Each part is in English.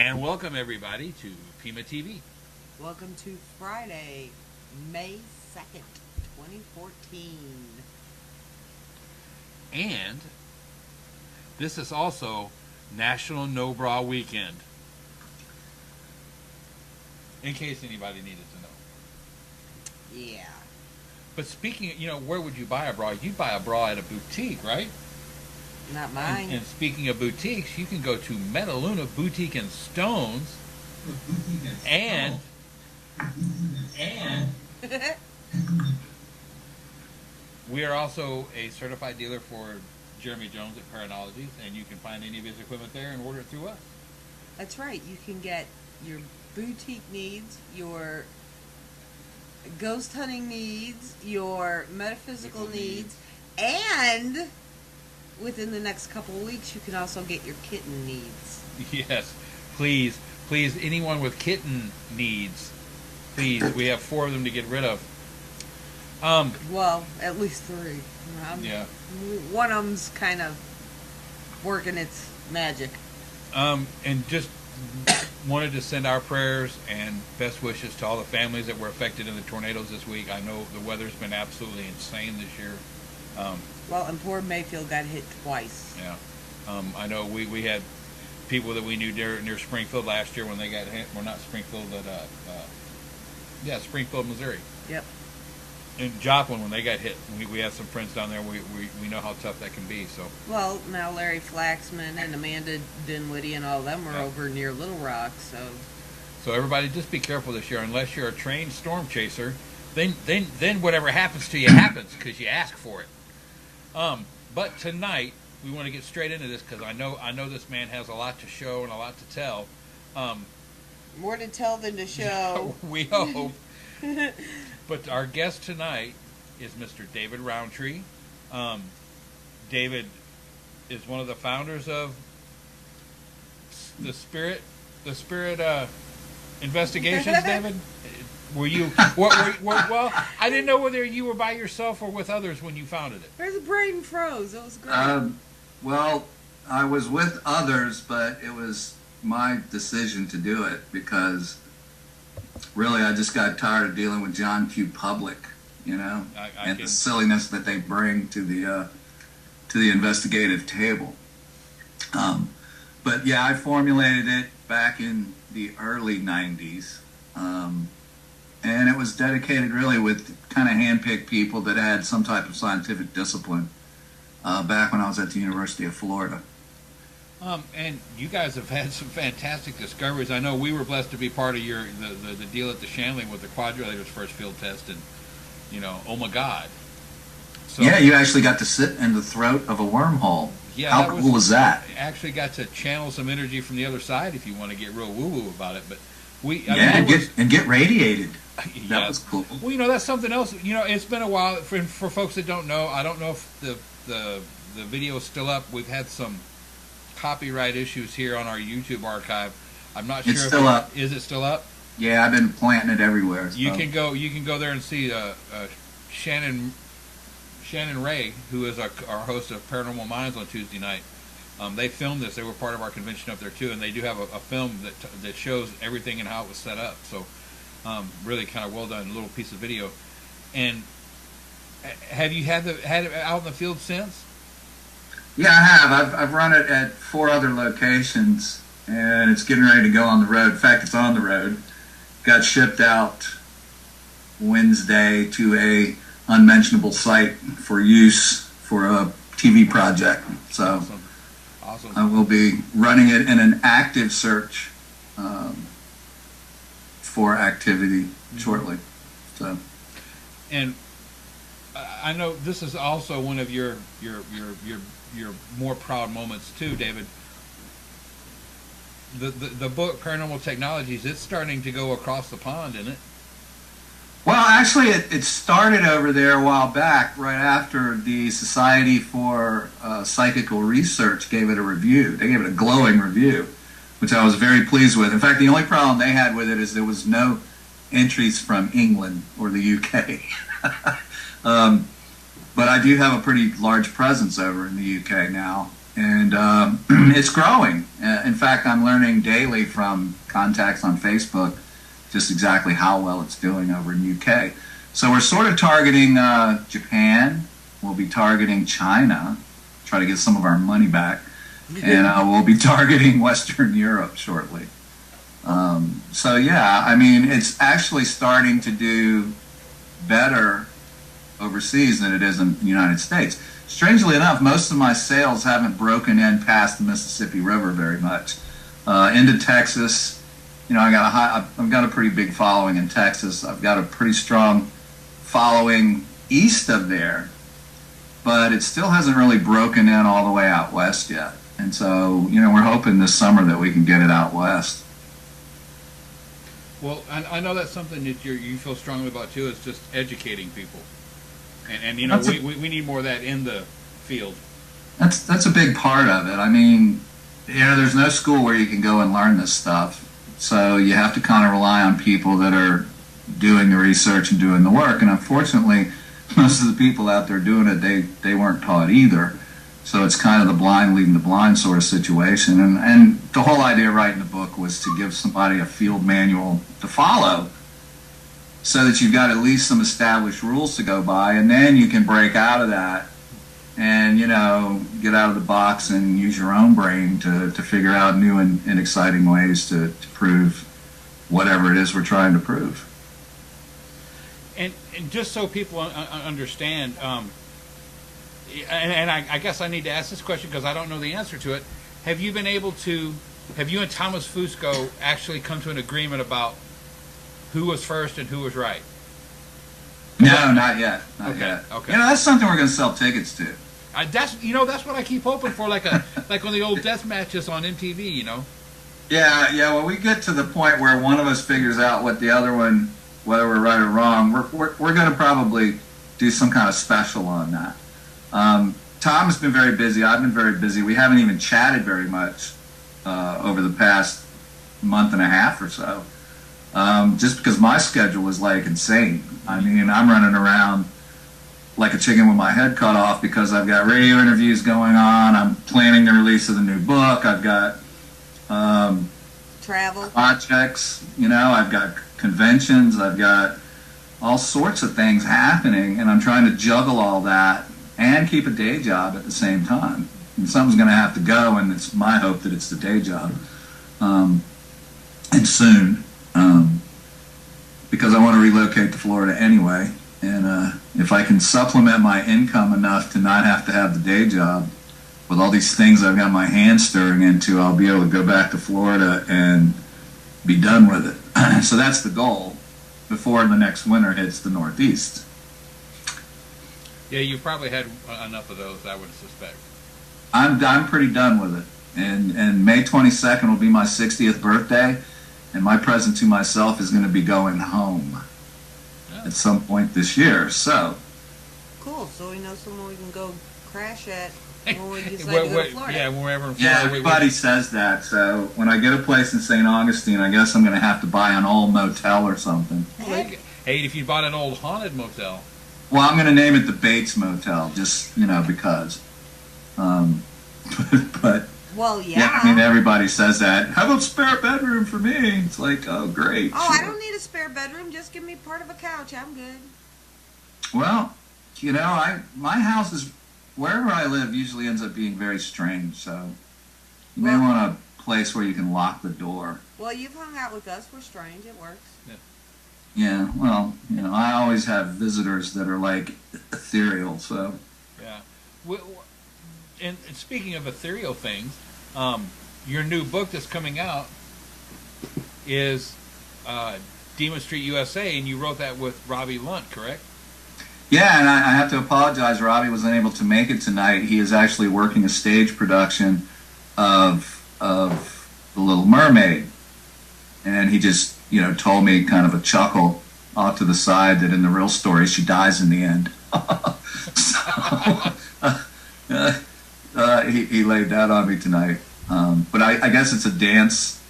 And welcome everybody to PEMA TV. Welcome to Friday, May 2nd, 2014. And this is also National No Bra Weekend. In case anybody needed to know. Yeah. But speaking, where would you buy a bra? You'd buy a bra at a boutique, right? Not mine. And speaking of boutiques, you can go to Metaluna Boutique and Stones. And we are also a certified dealer for Jeremy Jones at Paranologies, and you can find any of his equipment there and order it through us. That's right. You can get your boutique needs, your ghost hunting needs, your metaphysical needs, and within the next couple of weeks, you can also get your kitten needs. Yes, please, anyone with kitten needs, please. We have 4 of them to get rid of. Well, at least 3. Yeah. One of them's kind of working its magic. And just wanted to send our prayers and best wishes to all the families that were affected in the tornadoes this week. I know the weather's been absolutely insane this year. Well, and poor Mayfield got hit twice. Yeah. I know we had people that we knew near Springfield last year when they got hit. Well, not Springfield, but Springfield, Missouri. Yep. And Joplin, when they got hit, we had some friends down there. We know how tough that can be. So. Well, now Larry Flaxman and Amanda Dinwiddie and all of them are over near Little Rock. So everybody, just be careful this year. Unless you're a trained storm chaser, then whatever happens to you happens because you ask for it. But tonight we want to get straight into this because I know this man has a lot to show and a lot to tell. More to tell than to show. We hope. But our guest tonight is Mr. David Roundtree. David is one of the founders of the Spirit Investigations. David, were you? Well, I didn't know whether you were by yourself or with others when you founded it. There's a brain froze. It was great. Well, I was with others, but it was my decision to do it because really I just got tired of dealing with John Q. Public, and the silliness that they bring to the investigative table. But yeah, I formulated it back in the early 90s. And it was dedicated really with kind of hand-picked people that had some type of scientific discipline back when I was at the University of Florida. And you guys have had some fantastic discoveries. I know we were blessed to be part of the deal at the Shanley with the quadrilator's first field test, and oh my God! So, yeah, you actually got to sit in the throat of a wormhole. Yeah, how cool was that? Actually, got to channel some energy from the other side if you want to get real woo-woo about it. But get radiated. Yeah. That was cool. Well, that's something else. It's been a while for folks that don't know. I don't know if the video is still up. We've had some copyright issues here on our YouTube archive. I'm not sure. It's still up. Is it still up? Yeah, I've been planting it everywhere. So. You can go there and see Shannon Ray, who is our host of Paranormal Minds on Tuesday night. They filmed this. They were part of our convention up there too, and they do have a film that shows everything and how it was set up. So really kind of well done little piece of video. And have you had it out in the field since? Yeah, I have. I've run it at 4 other locations, and it's getting ready to go on the road. In fact, it's on the road. Got shipped out Wednesday to a unmentionable site for use for a TV project. So awesome. I will be running it in an active search for activity shortly. So. And I know this is also one of your more proud moments too, David. The book Paranormal Technologies, it's starting to go across the pond, isn't it? Well, actually, it started over there a while back, right after the Society for Psychical Research gave it a review. They gave it a glowing review, which I was very pleased with. In fact, the only problem they had with it is there was no entries from England or the UK. But I do have a pretty large presence over in the UK now, and it's growing. In fact, I'm learning daily from contacts on Facebook just exactly how well it's doing over in UK. So we're sort of targeting Japan. We'll be targeting China, try to get some of our money back, and we'll be targeting Western Europe shortly. So yeah, I mean, it's actually starting to do better overseas than it is in the United States. Strangely enough, most of my sales haven't broken in past the Mississippi River very much. Into Texas, you know, I've got a pretty big following in Texas. I've got a pretty strong following east of there, but it still hasn't really broken in all the way out west yet. And so, you know, we're hoping this summer that we can get it out west. Well, I know that's something that you feel strongly about too, is just educating people. And you know, we need more of that in the field. That's a big part of it. I mean, you know, there's no school where you can go and learn this stuff. So you have to kind of rely on people that are doing the research and doing the work. And unfortunately, most of the people out there doing it, they weren't taught either. So it's kind of the blind leading the blind sort of situation. And the whole idea of writing the book was to give somebody a field manual to follow, so that you've got at least some established rules to go by, and then you can break out of that and, you know, get out of the box and use your own brain to figure out new and exciting ways to prove whatever it is we're trying to prove. And just so people understand, and I guess I need to ask this question because I don't know the answer to it. Have you and Thomas Fusco actually come to an agreement about who was first and who was right? No, not yet. Not yet. Okay. You know, that's something we're going to sell tickets to. That's what I keep hoping for, like on the old death matches on MTV, you know. Yeah. When we get to the point where one of us figures out what the other one, whether we're right or wrong, we're going to probably do some kind of special on that. Tom has been very busy. I've been very busy. We haven't even chatted very much over the past month and a half or so. Just because my schedule is like insane. I mean, I'm running around like a chicken with my head cut off because I've got radio interviews going on. I'm planning the release of the new book. I've got travel projects. You know, I've got conventions. I've got all sorts of things happening, and I'm trying to juggle all that and keep a day job at the same time. And something's going to have to go, and it's my hope that it's the day job, and soon. Because I want to relocate to Florida anyway, and if I can supplement my income enough to not have to have the day job with all these things I've got my hands stirring into, I'll be able to go back to Florida and be done with it. So that's the goal before the next winter hits the Northeast. Yeah, you've probably had enough of those, I would suspect. I'm pretty done with it, and May 22nd will be my 60th birthday. And my present to myself is going to be going home at some point this year. So cool. So we know somewhere we can go crash at when we decide to go to Florida. Yeah, wherever in Florida. Yeah, everybody says that. So when I get a place in St. Augustine, I guess I'm going to have to buy an old motel or something. Hey, if you bought an old haunted motel. Well, I'm going to name it the Bates Motel, just, you know, because. But. Well, yeah. I mean, everybody says that. How about spare bedroom for me? It's like, oh, great. Oh, sure. I don't need a spare bedroom. Just give me part of a couch. I'm good. Well, you know, my house is, wherever I live, usually ends up being very strange. So you may want a place where you can lock the door. Well, you've hung out with us. We're strange. It works. Yeah, well, you know, I always have visitors that are like ethereal, so. Yeah. And speaking of ethereal things, your new book that's coming out is Demon Street USA, and you wrote that with Robbie Lunt, correct? Yeah, and I have to apologize. Robbie was unable to make it tonight. He is actually working a stage production of The Little Mermaid, and he just, you know, told me kind of a chuckle off to the side that in the real story she dies in the end. He laid that on me tonight. But I guess it's a dance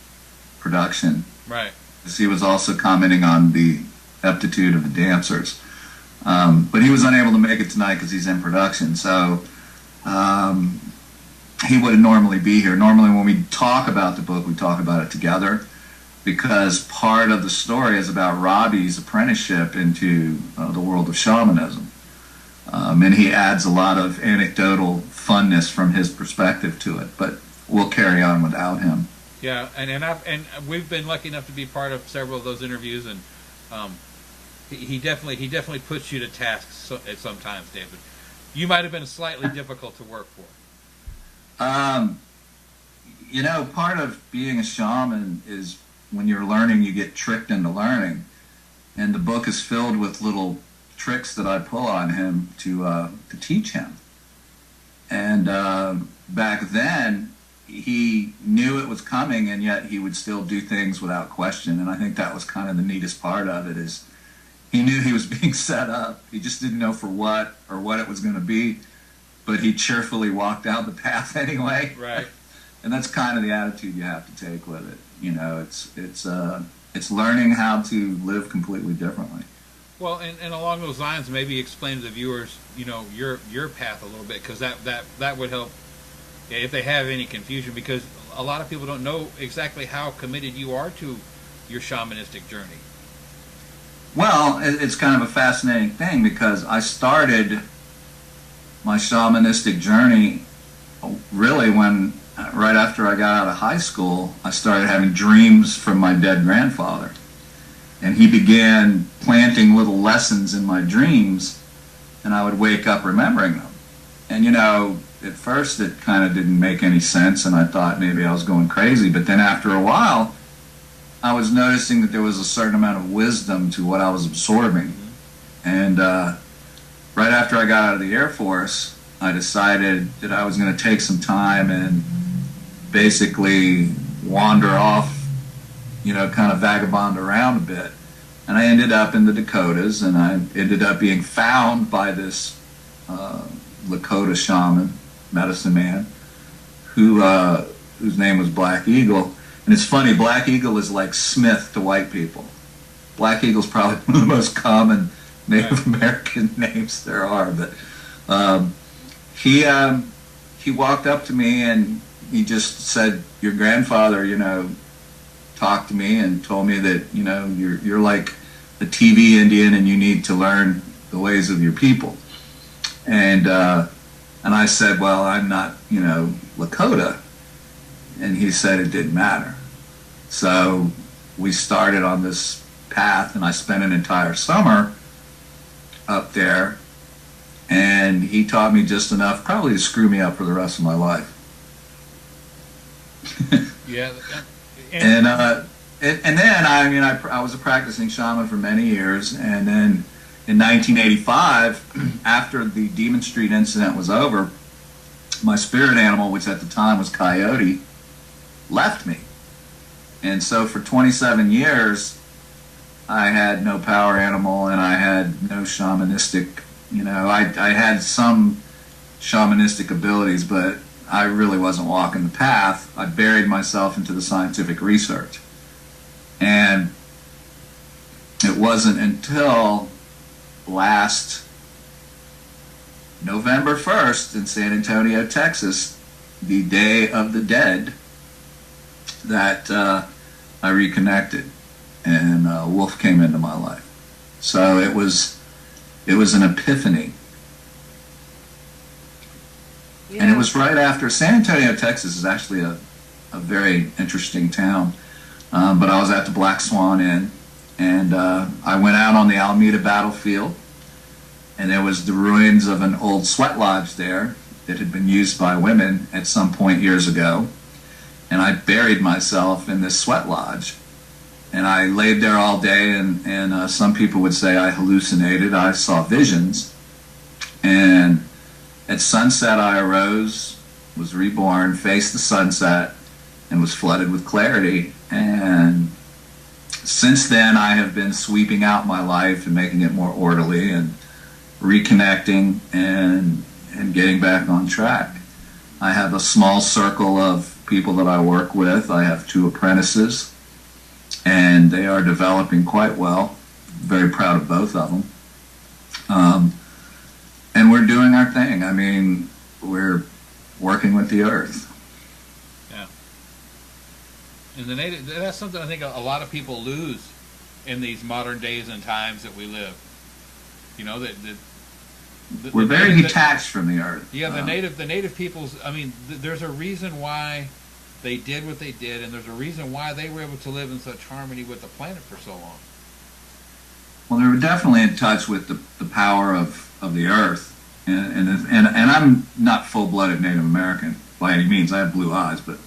production. Right. Because he was also commenting on the aptitude of the dancers. But he was unable to make it tonight because he's in production. So he wouldn't normally be here. Normally when we talk about the book, we talk about it together, because part of the story is about Robbie's apprenticeship into the world of shamanism. And he adds a lot of anecdotal funness from his perspective to it, but we'll carry on without him. Yeah, and we've been lucky enough to be part of several of those interviews, and he definitely puts you to task at sometimes, David. You might have been slightly difficult to work for. Part of being a shaman is when you're learning, you get tricked into learning, and the book is filled with little tricks that I pull on him to teach him. And back then, he knew it was coming, and yet he would still do things without question. And I think that was kind of the neatest part of it, is he knew he was being set up. He just didn't know for what or what it was going to be, but he cheerfully walked down the path anyway. Right. And that's kind of the attitude you have to take with it. It's learning how to live completely differently. Well, and along those lines, maybe explain to the viewers, your path a little bit, because that would help if they have any confusion, because a lot of people don't know exactly how committed you are to your shamanistic journey. Well, it's kind of a fascinating thing, because I started my shamanistic journey really when, right after I got out of high school, I started having dreams from my dead grandfather. And he began planting little lessons in my dreams, and I would wake up remembering them. And at first it kind of didn't make any sense, and I thought maybe I was going crazy. But then after a while, I was noticing that there was a certain amount of wisdom to what I was absorbing. And right after I got out of the Air Force, I decided that I was going to take some time and basically wander off, kind of vagabond around a bit. And I ended up in the Dakotas, and I ended up being found by this Lakota shaman, medicine man, whose name was Black Eagle. And it's funny, Black Eagle is like Smith to white people. Black Eagle's probably one of the most common Native American names there are. But he walked up to me and he just said, "Your grandfather, talked to me and told me that you're like a TV Indian and you need to learn the ways of your people." And I said, "Well, I'm not Lakota." And he said it didn't matter. So we started on this path, and I spent an entire summer up there, and he taught me just enough probably to screw me up for the rest of my life. Yeah. And then I was a practicing shaman for many years, and then in 1985, after the Demon Street incident was over, my spirit animal, which at the time was Coyote, left me. And so for 27 years, I had no power animal, and I had no shamanistic, I had some shamanistic abilities, but I really wasn't walking the path. I buried myself into the scientific research. And it wasn't until last November 1st in San Antonio, Texas, the Day of the Dead, that I reconnected, and Wolf came into my life. So it was an epiphany. Yeah. And it was right after. San Antonio, Texas is actually a very interesting town. But I was at the Black Swan Inn, and I went out on the Alameda battlefield, and there was the ruins of an old sweat lodge there that had been used by women at some point years ago. And I buried myself in this sweat lodge. And I laid there all day, and some people would say I hallucinated. I saw visions. And at sunset I arose, was reborn, faced the sunset, and was flooded with clarity. And since then I have been sweeping out my life and making it more orderly and reconnecting and getting back on track. I have a small circle of people that I work with. I have 2 apprentices, and they are developing quite well. Very proud of both of them. And we're doing our thing. I mean, we're working with the earth. Yeah. And that's something I think a lot of people lose in these modern days and times that we live. You know, we're very detached from the earth. Yeah, the native peoples, I mean, there's a reason why they did what they did, and there's a reason why they were able to live in such harmony with the planet for so long. Well, they were definitely in touch with the power of the earth. And I'm not full-blooded Native American by any means. I have blue eyes, but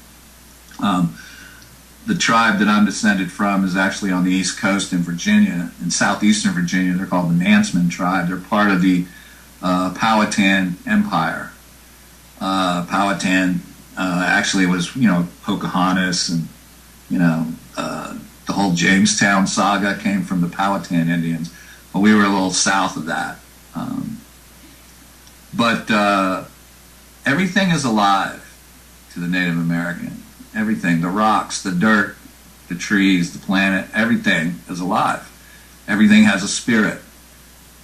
the tribe that I'm descended from is actually on the East Coast in Virginia, in southeastern Virginia. They're called the Nansemen tribe. They're part of the Powhatan Empire. Powhatan actually was, Pocahontas, and the whole Jamestown saga came from the Powhatan Indians. But we were a little south of that. But everything is alive to the Native American. Everything, the rocks, the dirt, the trees, the planet, everything is alive. Everything has a spirit.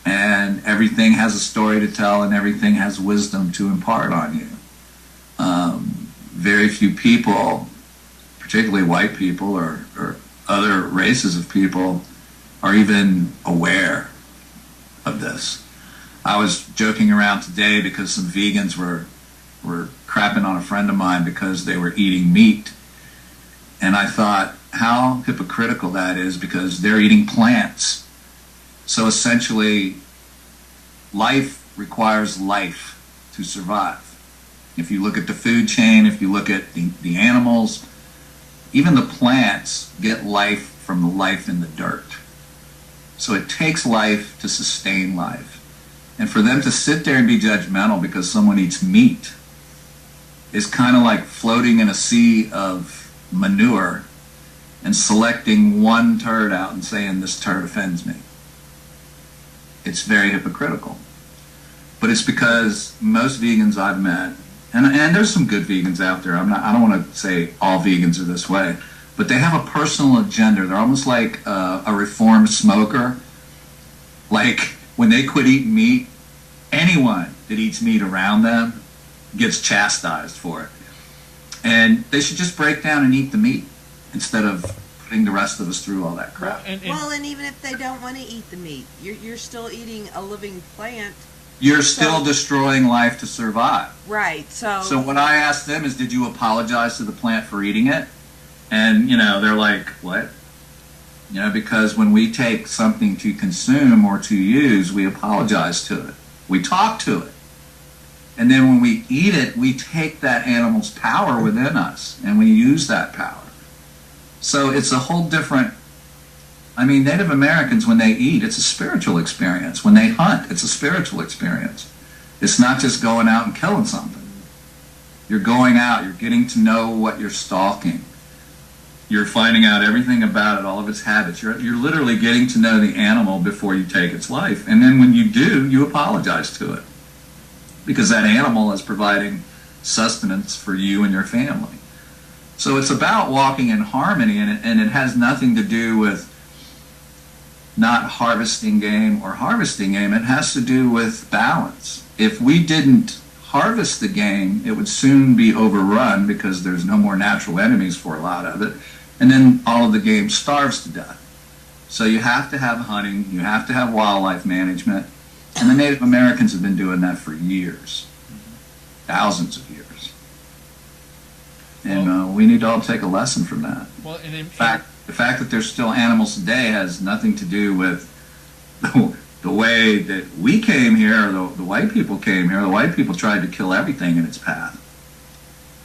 And everything has a story to tell, and everything has wisdom to impart on you. Very few people, particularly white people or other races of people, are even aware of this. I was joking around today because some vegans were crapping on a friend of mine because they were eating meat. And I thought how hypocritical that is, because they're eating plants. So essentially, life requires life to survive. If you look at the food chain, if you look at the animals, even the plants get life from the life in the dirt. So it takes life to sustain life. And for them to sit there and be judgmental because someone eats meat is kind of like floating in a sea of manure and selecting one turd out and saying, this turd offends me. It's very hypocritical. But it's because most vegans I've met, and there's some good vegans out there, I don't want to say all vegans are this way, but they have a personal agenda. They're almost like a reformed smoker. Like, when they quit eating meat, anyone that eats meat around them gets chastised for it. And they should just break down and eat the meat instead of putting the rest of us through all that crap. Well, and even if they don't want to eat the meat, you're still eating a living plant. You're still destroying life to survive. Right. So what I asked them is, did you apologize to the plant for eating it? And, they're like, what? Because when we take something to consume or to use, we apologize to it. We talk to it. And then when we eat it, we take that animal's power within us, and we use that power. So it's a whole different... Native Americans, when they eat, it's a spiritual experience. When they hunt, it's a spiritual experience. It's not just going out and killing something. You're going out, you're getting to know what you're stalking. You're finding out everything about it, all of its habits. You're literally getting to know the animal before you take its life. And then when you do, you apologize to it. Because that animal is providing sustenance for you and your family. So it's about walking in harmony, and it has nothing to do with not harvesting game or harvesting game. It has to do with balance. If we didn't harvest the game, it would soon be overrun because there's no more natural enemies for a lot of it. And then all of the game starves to death. So you have to have hunting, you have to have wildlife management, and the Native Americans have been doing that for years, thousands of years. And we need to all take a lesson from that. Well, and the fact that there's still animals today has nothing to do with the way that we came here, or the white people came here. The white people tried to kill everything in its path.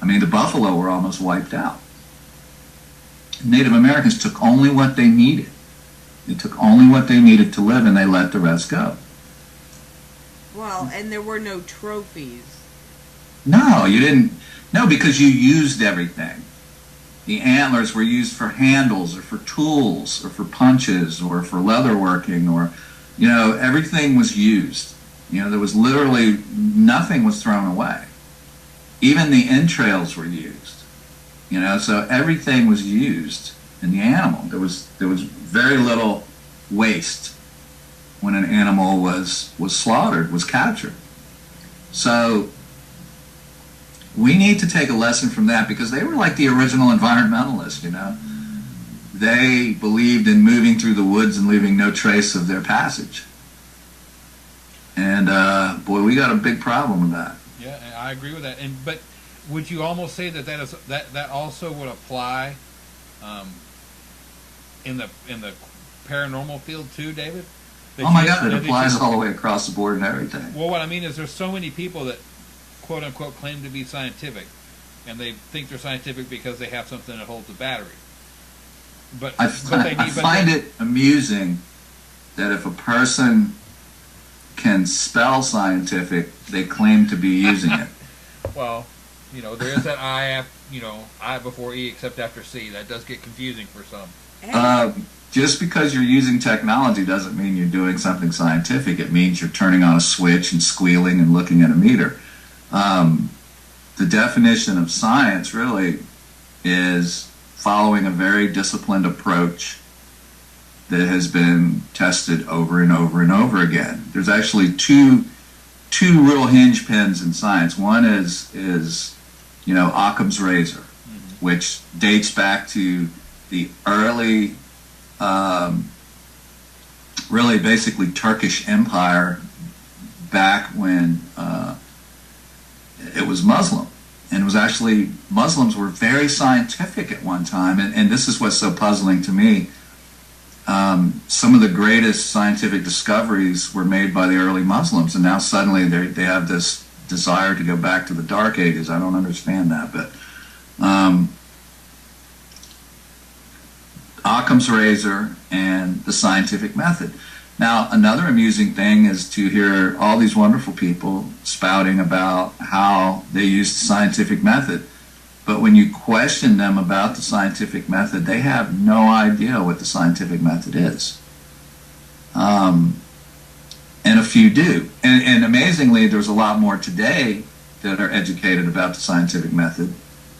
The buffalo were almost wiped out. Native Americans took only what they needed. They took only what they needed to live, and they let the rest go. Well, and there were no trophies. No, you didn't. No, because you used everything. The antlers were used for handles, or for tools, or for punches, or for leatherworking, or, everything was used. There was literally nothing was thrown away. Even the entrails were used. So everything was used in the animal. There was very little waste when an animal was slaughtered, was captured. So we need to take a lesson from that, because they were like the original environmentalists, you know. They believed in moving through the woods and leaving no trace of their passage. And boy, we got a big problem with that. Yeah, I agree with that. But would you almost say that also would apply in the paranormal field too, David? Oh my God, it applies all the way across the board and everything. Well, what I mean is there's so many people that quote unquote claim to be scientific, and they think they're scientific because they have something that holds a battery. But I find it amusing that if a person can spell scientific, they claim to be using it. Well, you know, there is that I before E except after C. That does get confusing for some. Just because you're using technology doesn't mean you're doing something scientific. It means you're turning on a switch and squealing and looking at a meter. The definition of science really is following a very disciplined approach that has been tested over and over and over again. There's actually two real hinge pins in science. One is Occam's razor, which dates back to the early, really basically Turkish Empire, back when it was Muslim. And it was actually, Muslims were very scientific at one time, and this is what's so puzzling to me. Some of the greatest scientific discoveries were made by the early Muslims, and now suddenly they have this desire to go back to the Dark Ages. I don't understand that, but Occam's razor and the scientific method. Now, another amusing thing is to hear all these wonderful people spouting about how they use the scientific method. But when you question them about the scientific method, they have no idea what the scientific method is. And a few do. And amazingly, there's a lot more today that are educated about the scientific method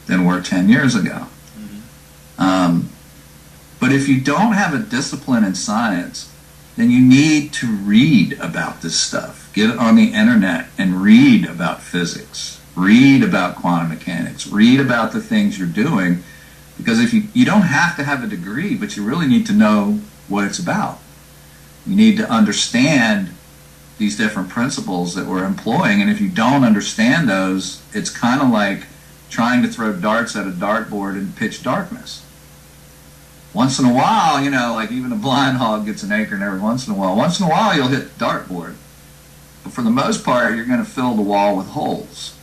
than were 10 years ago. But if you don't have a discipline in science, then you need to read about this stuff. Get on the internet and read about physics. Read about quantum mechanics. Read about the things you're doing. Because if you don't have to have a degree, but you really need to know what it's about. You need to understand these different principles that we're employing. And if you don't understand those, it's kind of like trying to throw darts at a dartboard in pitch darkness. Once in a while, like even a blind hog gets an acorn every once in a while. Once in a while, you'll hit the dartboard. But for the most part, you're going to fill the wall with holes.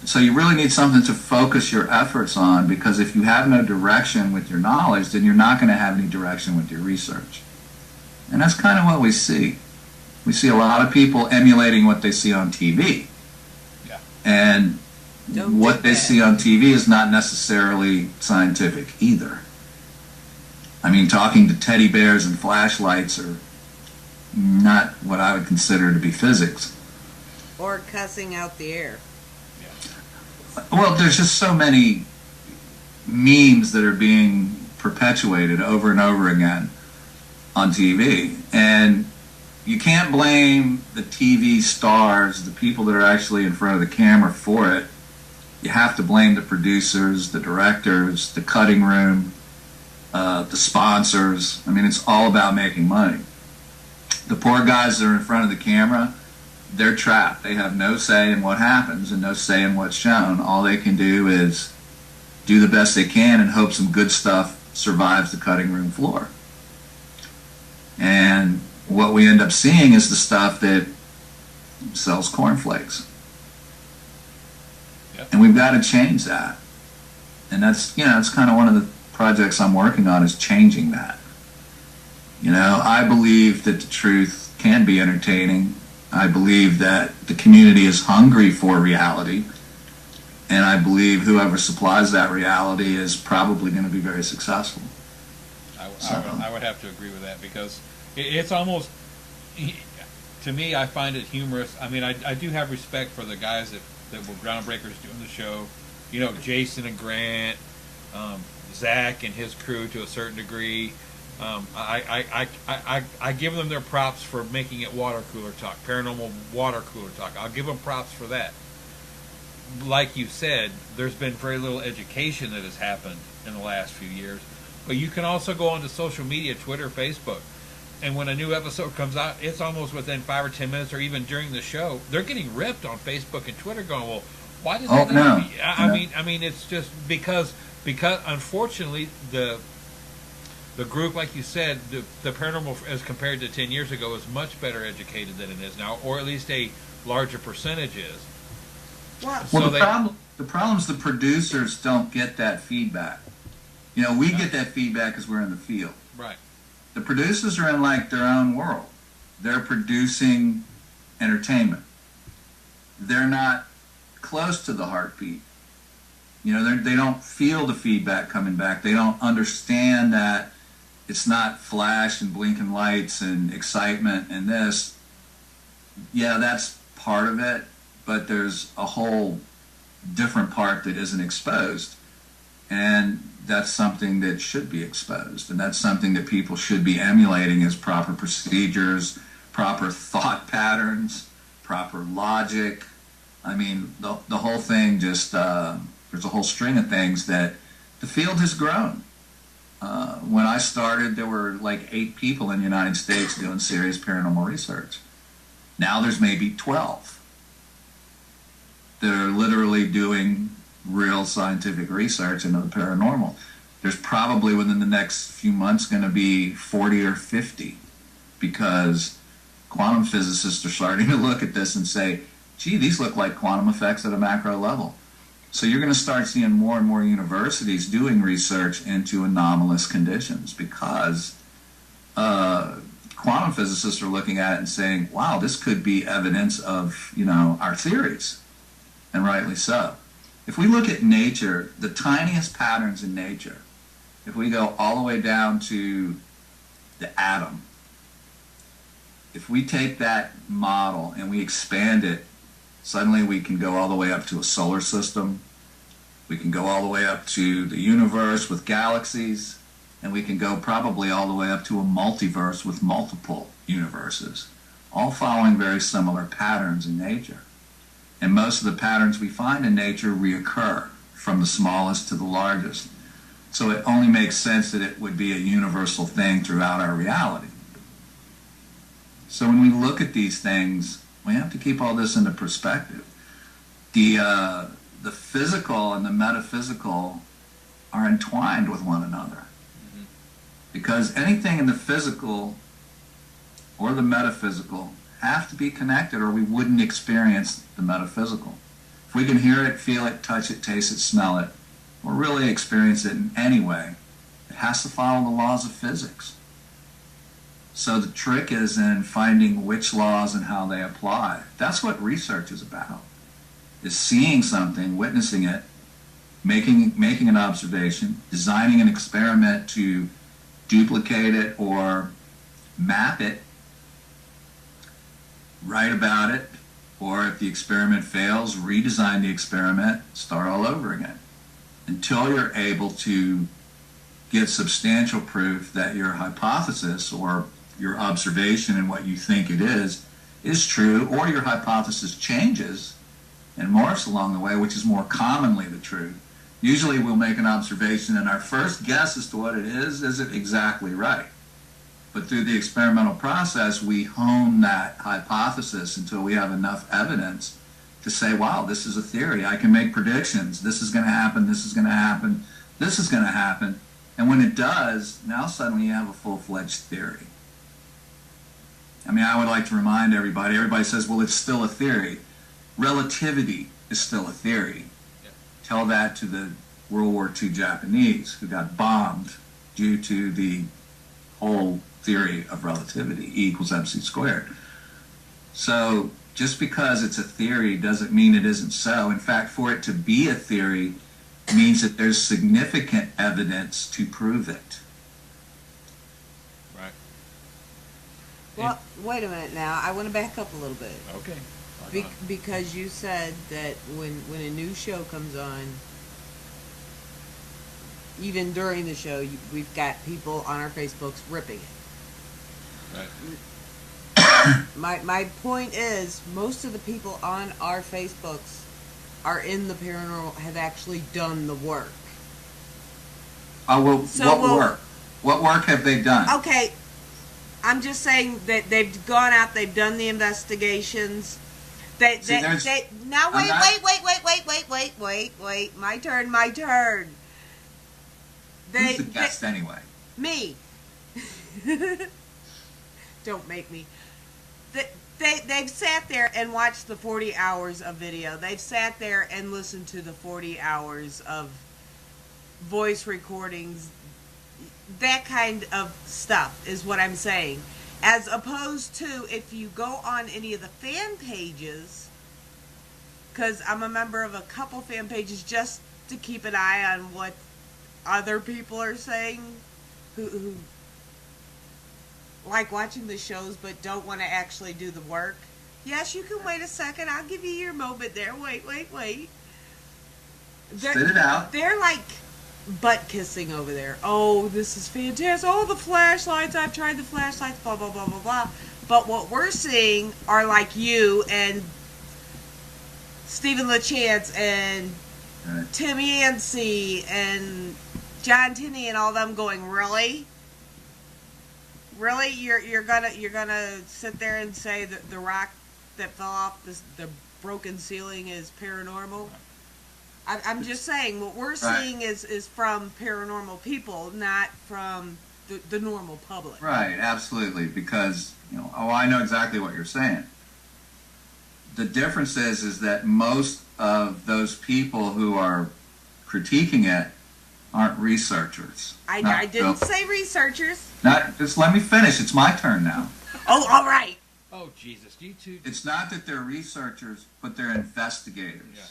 So you really need something to focus your efforts on, because if you have no direction with your knowledge, then you're not going to have any direction with your research. And that's kind of what we see. We see a lot of people emulating what they see on TV. Yeah. And what they see on TV is not necessarily scientific either. I mean, talking to teddy bears and flashlights are not what I would consider to be physics. Or cussing out the air. Well, there's just so many memes that are being perpetuated over and over again on TV. And you can't blame the TV stars, the people that are actually in front of the camera, for it. You have to blame the producers, the directors, the cutting room, the sponsors. I mean, it's all about making money. The poor guys that are in front of the camera, they're trapped. They have no say in what happens and no say in what's shown. All they can do is do the best they can and hope some good stuff survives the cutting room floor. And what we end up seeing is the stuff that sells cornflakes. Yep. And we've got to change that. And that's, it's kind of one of the projects I'm working on, is changing that. I believe that the truth can be entertaining. I believe that the community is hungry for reality. And I believe whoever supplies that reality is probably going to be very successful. I would have to agree with that, because it's almost, to me, I find it humorous. I mean, I do have respect for the guys that were groundbreakers doing the show. Jason and Grant, Zach and his crew to a certain degree. I give them their props for making it water cooler talk, paranormal water cooler talk. I'll give them props for that. like you said, there's been very little education that has happened in the last few years. But you can also go onto social media, Twitter, Facebook, and when a new episode comes out, it's almost within 5 or 10 minutes, or even during the show, they're getting ripped on Facebook and Twitter, going, "Well, why did that?" No. I mean, it's just because unfortunately the group, like you said, the paranormal as compared to 10 years ago is much better educated than it is now, or at least a larger percentage is. Well, So the problem is the producers don't get that feedback. You know, we get that feedback because we're in the field. Right. The producers are in like their own world. They're producing entertainment. They're not close to the heartbeat. You know, they don't feel the feedback coming back. They don't understand that it's not flash and blinking lights and excitement and this. Yeah, that's part of it, but there's a whole different part that isn't exposed. And that's something that should be exposed. And that's something that people should be emulating as proper procedures, proper thought patterns, proper logic. I mean, the whole thing just, there's a whole string of things that the field has grown. When I started, there were like 8 people in the United States doing serious paranormal research. Now there's maybe 12. They're literally doing real scientific research into the paranormal. There's probably within the next few months going to be 40 or 50, because quantum physicists are starting to look at this and say, gee, these look like quantum effects at a macro level. So you're going to start seeing more and more universities doing research into anomalous conditions, because quantum physicists are looking at it and saying, wow, this could be evidence of, you know, our theories, and rightly so. If we look at nature, the tiniest patterns in nature, if we go all the way down to the atom, if we take that model and we expand it, suddenly we can go all the way up to a solar system, we can go all the way up to the universe with galaxies, and we can go probably all the way up to a multiverse with multiple universes, all following very similar patterns in nature. And most of the patterns we find in nature reoccur from the smallest to the largest. So it only makes sense that it would be a universal thing throughout our reality. So when we look at these things, we have to keep all this into perspective. The physical and the metaphysical are entwined with one another. Mm-hmm. Because anything in the physical or the metaphysical have to be connected, or we wouldn't experience the metaphysical. If we can hear it, feel it, touch it, taste it, smell it, or really experience it in any way, it has to follow the laws of physics. So the trick is in finding which laws and how they apply. That's what research is about, is seeing something, witnessing it, making an observation, designing an experiment to duplicate it or map it, write about it, or if the experiment fails, redesign the experiment, start all over again, until you're able to get substantial proof that your hypothesis or your observation and what you think it is true, or your hypothesis changes and morphs along the way, which is more commonly the truth. Usually we'll make an observation and our first guess as to what it is it exactly right? But through the experimental process, we hone that hypothesis until we have enough evidence to say, wow, this is a theory. I can make predictions. This is going to happen. This is going to happen. This is going to happen. And when it does, now suddenly you have a full-fledged theory. I mean, I would like to remind everybody says, well, it's still a theory. Relativity is still a theory. Yeah. Tell that to the World War II Japanese who got bombed due to the whole theory of relativity, E equals mc squared. So just because it's a theory doesn't mean it isn't so. In fact, for it to be a theory means that there's significant evidence to prove it. Right. Well, wait a minute now. I want to back up a little bit. Okay. Because you said that when a new show comes on, even during the show, we've got people on our Facebooks ripping it. Right. My point is, most of the people on our Facebooks are in the paranormal have actually done the work. Oh, well, So, what well- work? What work have they done? Okay, I'm just saying that they've gone out, they've done the investigations. Now See, there's- now I'm not- wait, my turn. Who's the guest anyway? Me. Don't make me. They've sat there and watched the 40 hours of video. They've sat there and listened to the 40 hours of voice recordings. That kind of stuff is what I'm saying. As opposed to if you go on any of the fan pages, because I'm a member of a couple fan pages just to keep an eye on what other people are saying who like watching the shows but don't want to actually do the work. Yes, you can wait a second. I'll give you your moment there. Wait. Spit it out. They're like butt kissing over there. Oh, this is fantastic. Oh, the flashlights. I've tried the flashlights, blah, blah, blah, blah, blah. But what we're seeing are like you and Stephen LaChance and Right. Tim Yancey and John Tinney and all them going, really? Really? You're gonna sit there and say that the rock that fell off the broken ceiling is paranormal? I'm just saying what we're seeing is from paranormal people, not from the normal public. Right, absolutely, because, I know exactly what you're saying. The difference is that most of those people who are critiquing it aren't researchers. I didn't say researchers. Just let me finish. It's my turn now. Oh, all right. Oh, Jesus. You two. It's not that they're researchers, but they're investigators. Yeah.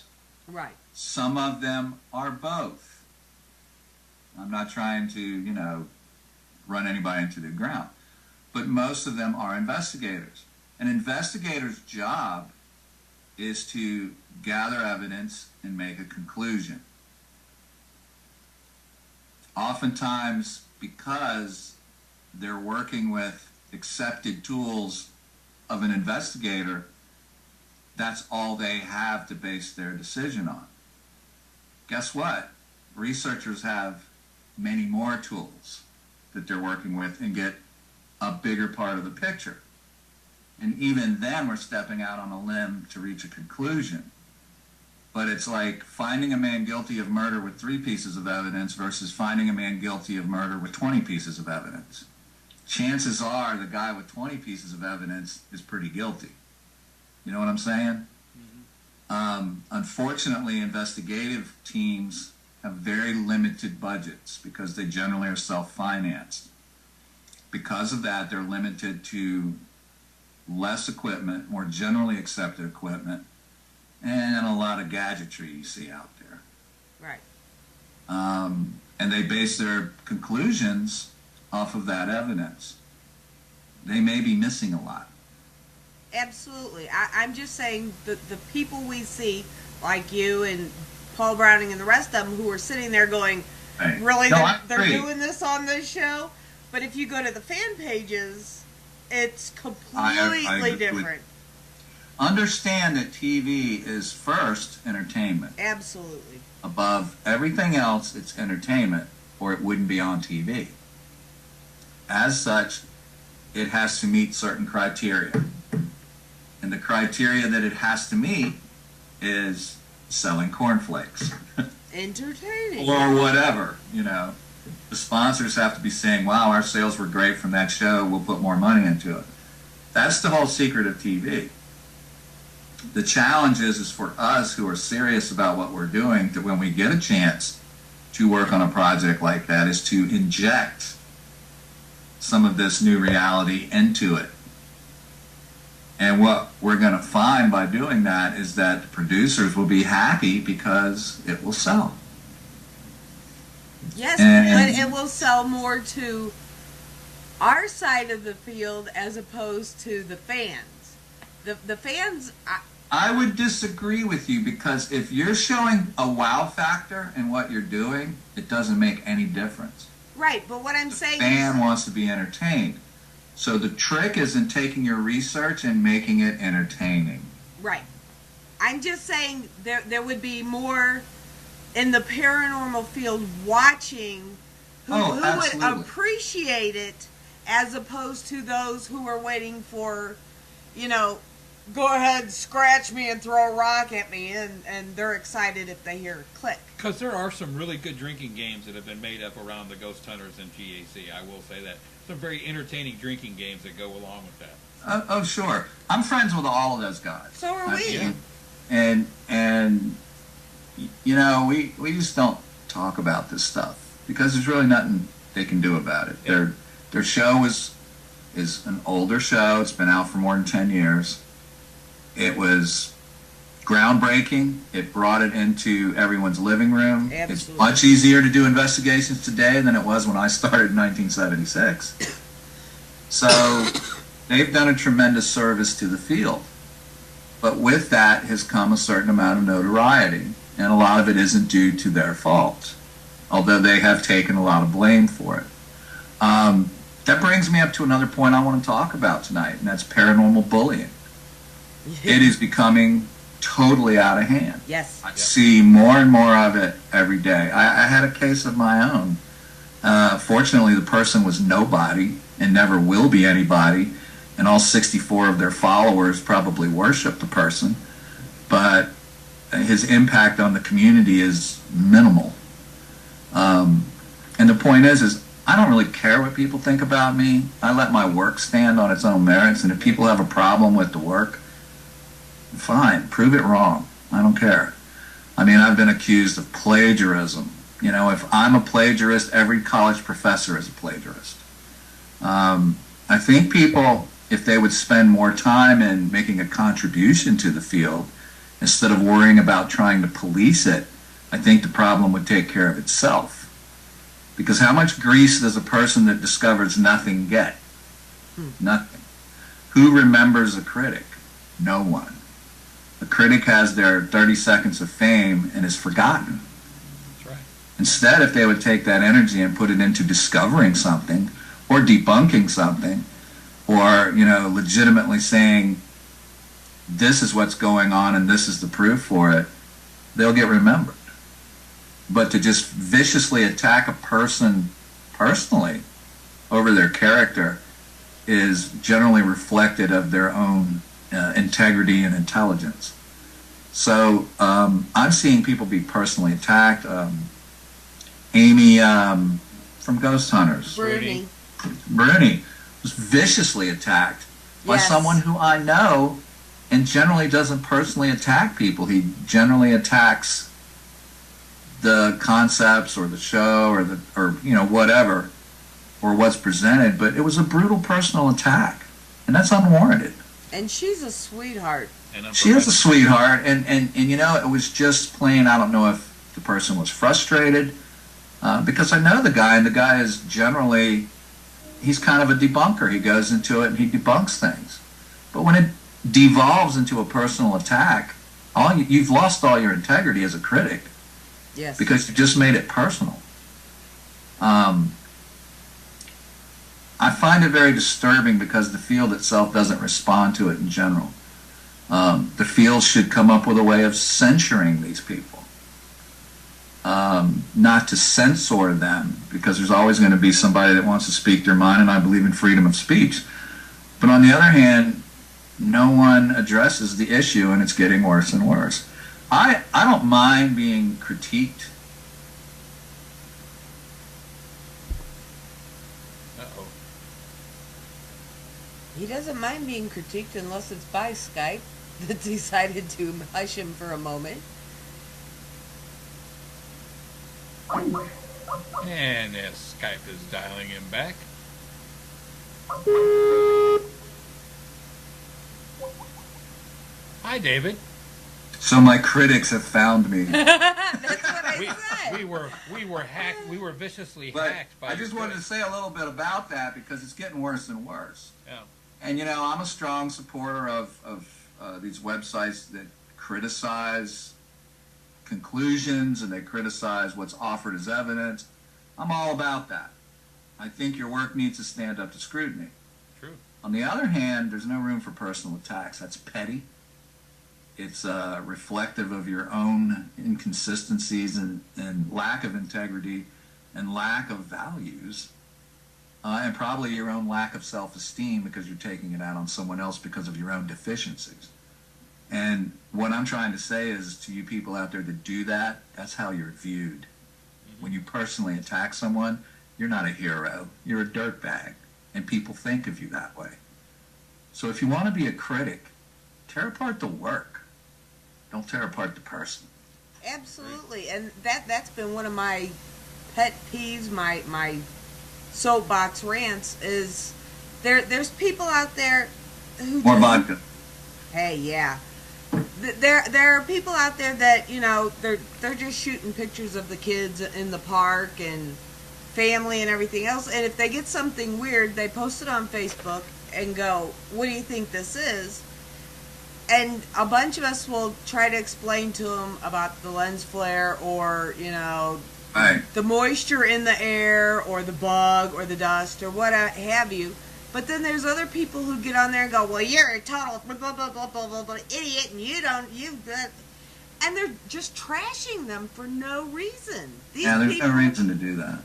Right. Some of them are both. I'm not trying to, run anybody into the ground. But most of them are investigators. An investigator's job is to gather evidence and make a conclusion. Oftentimes, because they're working with accepted tools of an investigator, that's all they have to base their decision on. Guess what? Researchers have many more tools that they're working with and get a bigger part of the picture. And even then, we're stepping out on a limb to reach a conclusion. But it's like finding a man guilty of murder with 3 pieces of evidence versus finding a man guilty of murder with 20 pieces of evidence. Chances are the guy with 20 pieces of evidence is pretty guilty. You know what I'm saying? Unfortunately, investigative teams have very limited budgets because they generally are self-financed. Because of that, they're limited to less equipment, more generally accepted equipment, and a lot of gadgetry you see out there. Right. And they base their conclusions off of that evidence. They may be missing a lot. Absolutely. I'm just saying the people we see, like you and Paul Browning and the rest of them, who are sitting there going, Right. really, No, I they're agree. doing this on this show? But if you go to the fan pages, it's I completely agree with- different. Understand that TV is first entertainment. Absolutely. Above everything else, it's entertainment, or it wouldn't be on TV. As such, it has to meet certain criteria. And the criteria that it has to meet is selling cornflakes Entertaining. or whatever, The sponsors have to be saying, wow, our sales were great from that show, we'll put more money into it. That's the whole secret of TV. The challenge is for us who are serious about what we're doing, that when we get a chance to work on a project like that, is to inject some of this new reality into it. And what we're going to find by doing that is that the producers will be happy because it will sell. Yes, And- but it will sell more to our side of the field as opposed to the fans. The fans, I would disagree with you, because if you're showing a wow factor in what you're doing, it doesn't make any difference. right, but what I'm The saying fan is, wants to be entertained. So the trick is in taking your research and making it entertaining. right. I'm just saying there would be more in the paranormal field watching who would absolutely. appreciate it as opposed to those who are waiting for, you know, go ahead, scratch me and throw a rock at me, and they're excited if they hear a click. Because there are some really good drinking games that have been made up around the Ghost Hunters and GAC. I will say that. Some very entertaining drinking games that go along with that. Oh, sure. I'm friends with all of those guys. So are we. Yeah. And you know, we just don't talk about this stuff because there's really nothing they can do about it. Yeah. Their show is an older show. It's been out for more than 10 years. It was groundbreaking. It brought it into everyone's living room. Absolutely. It's much easier to do investigations today than it was when I started in 1976. So they've done a tremendous service to the field. But with that has come a certain amount of notoriety, and a lot of it isn't due to their fault, although they have taken a lot of blame for it. That brings me up to another point I want to talk about tonight, and that's paranormal bullying. It is becoming totally out of hand. Yes. I see more and more of it every day. I had a case of my own. Fortunately, the person was nobody and never will be anybody, and all 64 of their followers probably worship the person, but his impact on the community is minimal. And the point is I don't really care what people think about me. I let my work stand on its own merits, and if people have a problem with the work, fine, prove it wrong. I don't care. I mean, I've been accused of plagiarism. You know, if I'm a plagiarist, every college professor is a plagiarist. I think people, if they would spend more time in making a contribution to the field, instead of worrying about trying to police it, I think the problem would take care of itself. Because how much grease does a person that discovers nothing get? Nothing. Who remembers a critic? No one. A critic has their 30 seconds of fame and is forgotten. That's right. Instead, if they would take that energy and put it into discovering something or debunking something or, you know, legitimately saying this is what's going on and this is the proof for it, they'll get remembered. But to just viciously attack a person personally over their character is generally reflected of their own integrity and intelligence. So I'm seeing people be personally attacked. Amy from Ghost Hunters, Bruni. Bruni, was viciously attacked by Yes. someone who I know and generally doesn't personally attack people. He generally attacks the concepts or the show or you know, whatever, or what's presented, but it was a brutal personal attack, and that's unwarranted. And she's a sweetheart. And She is a sweetheart, and you know, it was just plain, I don't know if the person was frustrated, because I know the guy, and the guy is generally, he's kind of a debunker. He goes into it and he debunks things. But when it devolves into a personal attack, you've lost all your integrity as a critic. Yes. Because you just made it personal. I find it very disturbing because the field itself doesn't respond to it in general. The field should come up with a way of censuring these people. Not to censor them, because there's always going to be somebody that wants to speak their mind, and I believe in freedom of speech. But on the other hand, no one addresses the issue, and it's getting worse and worse. I don't mind being critiqued. Uh-oh. He doesn't mind being critiqued unless it's by Skype that decided to hush him for a moment. And as Skype is dialing him back. Hi, David. So my critics have found me. That's what I said. We were hacked. We were viciously But hacked by. I just wanted to say a little bit about that because it's getting worse and worse. Yeah. And you know, I'm a strong supporter of these websites that criticize conclusions and they criticize what's offered as evidence. I'm all about that. I think your work needs to stand up to scrutiny. True. On the other hand, there's no room for personal attacks. That's petty. It's reflective of your own inconsistencies and lack of integrity and lack of values, and probably your own lack of self-esteem because you're taking it out on someone else because of your own deficiencies. And what I'm trying to say is to you people out there that do that, that's how you're viewed. When you personally attack someone, you're not a hero. You're a dirtbag, and people think of you that way. So if you want to be a critic, tear apart the work. Don't tear apart the person. Absolutely, and that's been one of my pet peeves, my soapbox rants is there's people out there who More vodka. Hey, yeah. There are people out there that, you know, they're just shooting pictures of the kids in the park and family and everything else, and if they get something weird, they post it on Facebook and go, "What do you think this is?" And a bunch of us will try to explain to them about the lens flare or, you know, Right. the moisture in the air or the bug or the dust or what have you. But then there's other people who get on there and go, "Well, you're a total blah, blah, blah, blah, blah, blah, idiot, and and they're just trashing them for no reason. There's no reason to do that.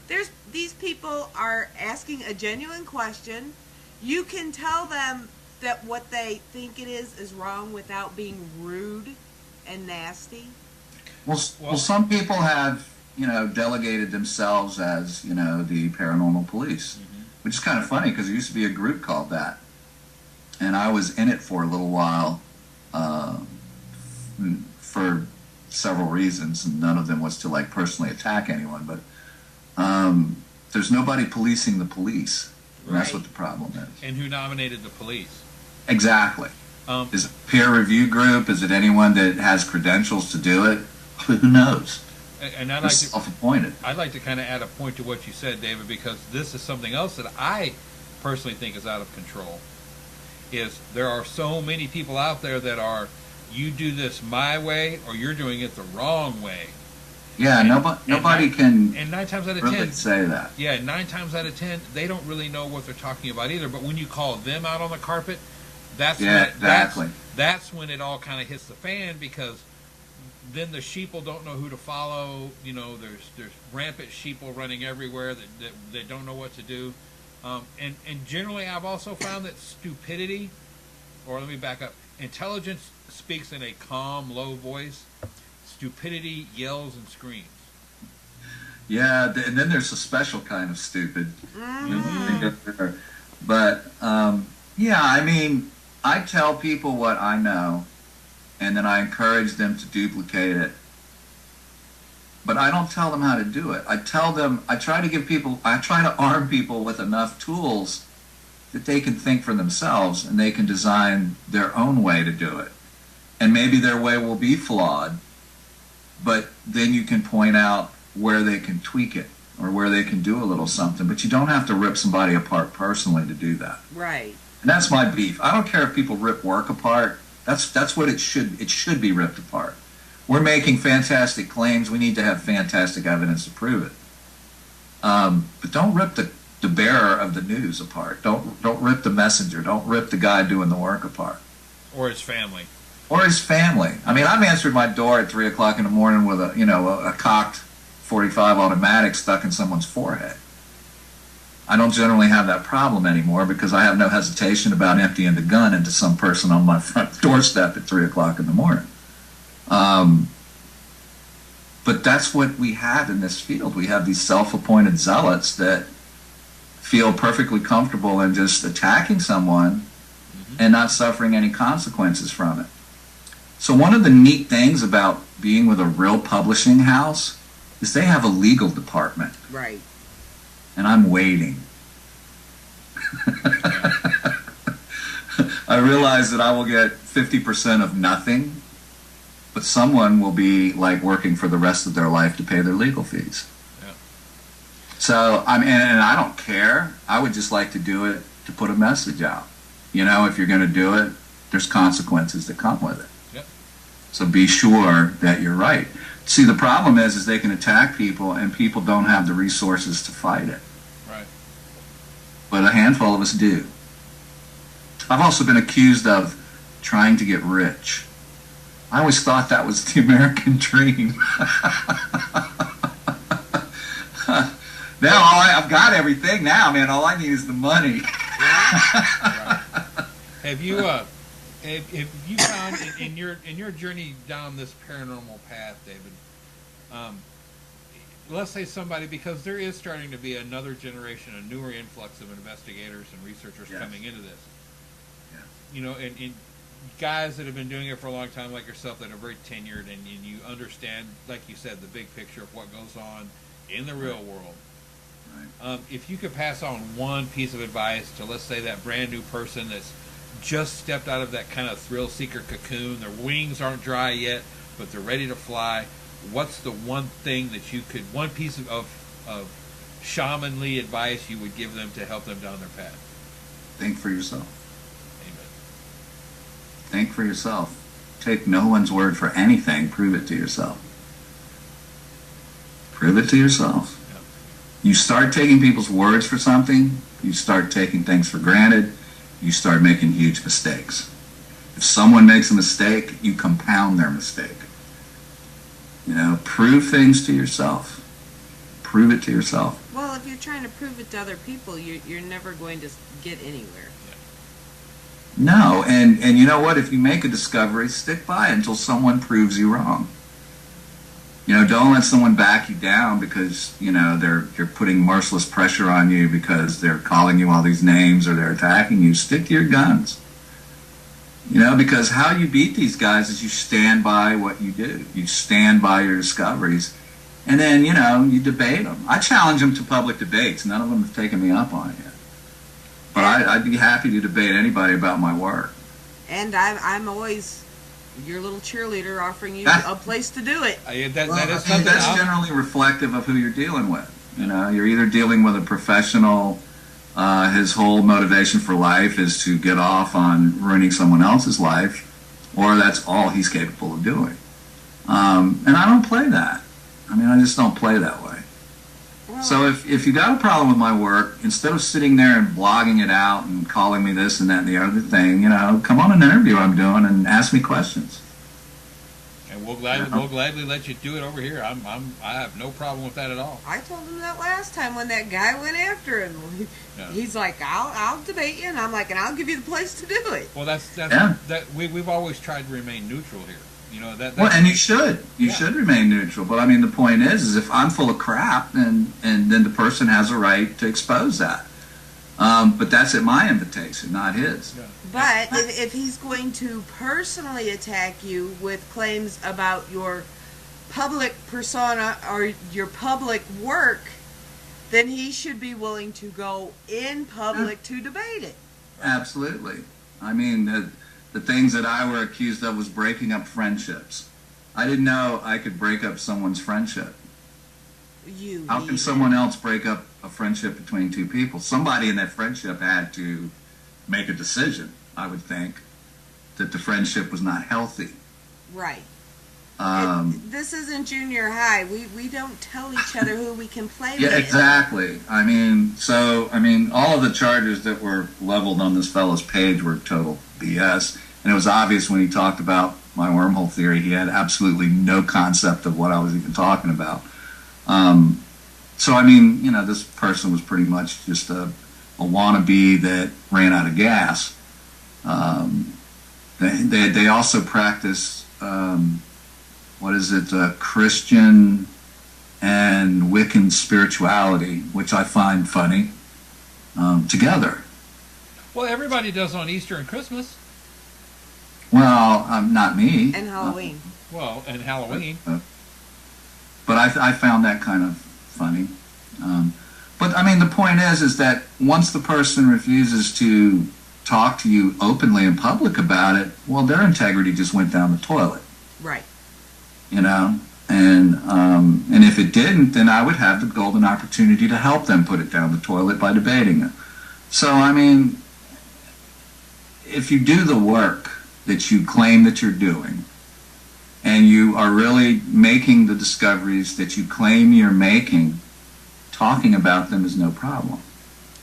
These people are asking a genuine question. You can tell them that what they think it is wrong without being rude and nasty. Well, some people have, you know, delegated themselves as, you know, the paranormal police, which is kind of funny because there used to be a group called that. And I was in it for a little while for several reasons, and none of them was to, like, personally attack anyone. But there's nobody policing the police. And that's what the problem is. And who nominated the police? Exactly. Is it a peer review group? Is it anyone that has credentials to do it? Who knows? And They're self-appointed. I'd like to kind of add a point to what you said, David, because this is something else that I personally think is out of control. Is there are so many people out there that are, you do this my way or you're doing it the wrong way. Yeah, nobody can. And 9 times out of really 10, say that. Yeah, 9 times out of 10, they don't really know what they're talking about either. But when you call them out on the carpet, that's when it all kind of hits the fan, because then the sheeple don't know who to follow. You know, there's rampant sheeple running everywhere that don't know what to do. And generally, I've also found that stupidity, or let me back up, intelligence speaks in a calm, low voice. Stupidity yells and screams. Yeah, and then there's a special kind of stupid. But, yeah, I mean, I tell people what I know, and then I encourage them to duplicate it. But I don't tell them how to do it. I try to arm people with enough tools that they can think for themselves, and they can design their own way to do it. And maybe their way will be flawed, but then you can point out where they can tweak it or where they can do a little something. But you don't have to rip somebody apart personally to do that. Right. And that's my beef. I don't care if people rip work apart. That's what it should. It should be ripped apart. We're making fantastic claims. We need to have fantastic evidence to prove it. But don't rip the bearer of the news apart. Don't rip the messenger. Don't rip the guy doing the work apart. Or his family. Or his family. I mean, I've answered my door at 3 o'clock in the morning with a cocked .45 automatic stuck in someone's forehead. I don't generally have that problem anymore because I have no hesitation about emptying the gun into some person on my front doorstep at 3 o'clock in the morning. But that's what we have in this field. We have these self-appointed zealots that feel perfectly comfortable in just attacking someone and not suffering any consequences from it. So one of the neat things about being with a real publishing house is they have a legal department. Right. And I'm waiting. I realize that I will get 50% of nothing, but someone will be like working for the rest of their life to pay their legal fees. Yeah. So and I don't care. I would just like to do it to put a message out. You know, if you're going to do it, there's consequences that come with it. Yep. So be sure that you're right. See, the problem is they can attack people, and people don't have the resources to fight it. Right. But a handful of us do. I've also been accused of trying to get rich. I always thought that was the American dream. Now I've got everything now, man. All I need is the money. Right. Have you found in your journey down this paranormal path, David? Let's say somebody, because there is starting to be another generation, a newer influx of investigators and researchers coming into this. Yes. You know, and guys that have been doing it for a long time, like yourself, that are very tenured, and you understand, like you said, the big picture of what goes on in the real world. Right. If you could pass on one piece of advice to, let's say, that brand new person that's just stepped out of that kind of thrill seeker cocoon, their wings aren't dry yet, but they're ready to fly, what's the one thing that you could, one piece of shamanly advice you would give them to help them down their path? Think for yourself. Amen. Think for yourself. Take no one's word for anything. Prove it to yourself. Prove it to yourself. You start taking people's words for something, you start taking things for granted, you start making huge mistakes. If someone makes a mistake, you compound their mistake. You know, prove things to yourself. Prove it to yourself. Well, if you're trying to prove it to other people, you're never going to get anywhere. No, and you know what? If you make a discovery, stick by it until someone proves you wrong. You know, don't let someone back you down because, you know, they're putting merciless pressure on you because they're calling you all these names or they're attacking you. Stick to your guns. You know, because how you beat these guys is you stand by what you do. You stand by your discoveries. And then, you know, you debate them. I challenge them to public debates. None of them have taken me up on it yet. But I'd be happy to debate anybody about my work. And I'm always your little cheerleader offering you a place to do it. That's generally reflective of who you're dealing with. You know, you're either dealing with a professional, his whole motivation for life is to get off on ruining someone else's life, or that's all he's capable of doing. And I don't play that. I mean, I just don't play that way. Well, So if you got a problem with my work, instead of sitting there and blogging it out and calling me this and that and the other thing, you know, come on an interview I'm doing and ask me questions. And we'll gladly let you do it over here. I have no problem with that at all. I told him that last time when that guy went after him. Yeah. He's like, I'll debate you, and I'm like, and I'll give you the place to do it. Well, that's Yeah. we've always tried to remain neutral here. You know that. Well, and you should. You Yeah. should remain neutral. But I mean, the point is if I'm full of crap, and then the person has a right to expose that. But that's at my invitation, not his. Yeah. But if he's going to personally attack you with claims about your public persona or your public work, then he should be willing to go in public to debate it. Absolutely. I mean, the things that I were accused of was breaking up friendships. I didn't know I could break up someone's friendship. How can someone else break up a friendship between two people? Somebody in that friendship had to make a decision, I would think, that the friendship was not healthy. Right. Um, This isn't junior high. We don't tell each other who we can play yeah, with. exactly. I mean, all of the charges that were leveled on this fellow's page were total BS. And it was obvious when he talked about my wormhole theory, he had absolutely no concept of what I was even talking about. So, I mean, you know, this person was pretty much just a wannabe that ran out of gas. They also practice, Christian and Wiccan spirituality, which I find funny, together. Well, everybody does on Easter and Christmas. Well, not me. And Halloween. Well, and Halloween. But I found that kind of funny. But I mean, the point is that once the person refuses to talk to you openly in public about it, well, their integrity just went down the toilet. Right. You know, and if it didn't, then I would have the golden opportunity to help them put it down the toilet by debating it. So I mean, if you do the work that you claim that you're doing, and you are really making the discoveries that you claim you're making, talking about them is no problem.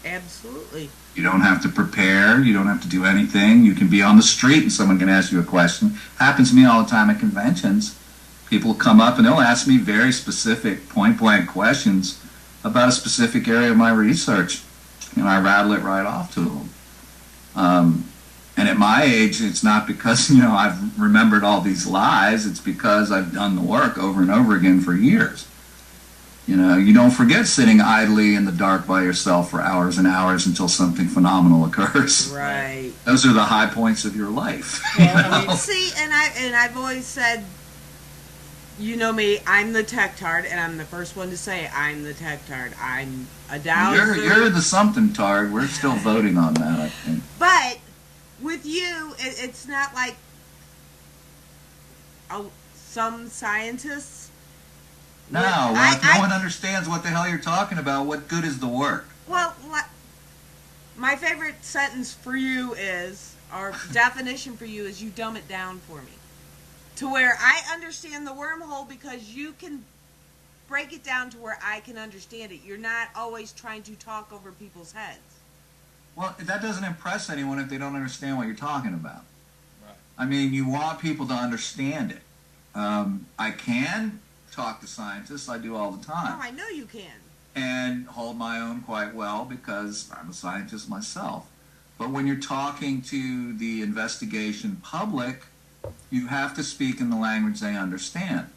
Absolutely. You don't have to prepare. You don't have to do anything. You can be on the street and someone can ask you a question. Happens to me all the time at conventions. People come up and they'll ask me very specific, point-blank questions about a specific area of my research, and I rattle it right off to them. And at my age, it's not because, I've remembered all these lies. It's because I've done the work over and over again for years. You don't forget sitting idly in the dark by yourself for hours and hours until something phenomenal occurs. Right. Those are the high points of your life. Well, see, and I've always said, you know me, I'm the tech tard, and I'm the first one to say I'm the tech tard. I'm a dowser. You're the something tard. We're still voting on that, I think. But with you, it's not like some scientists. No, if no one understands what the hell you're talking about, what good is the work? Well, my favorite sentence for you is, or definition for you is, you dumb it down for me. To where I understand the wormhole because you can break it down to where I can understand it. You're not always trying to talk over people's heads. Well, that doesn't impress anyone if they don't understand what you're talking about. Right. I mean, you want people to understand it. I can talk to scientists. I do all the time. Oh, I know you can. And hold my own quite well because I'm a scientist myself. But when you're talking to the investigation public, you have to speak in the language they understand.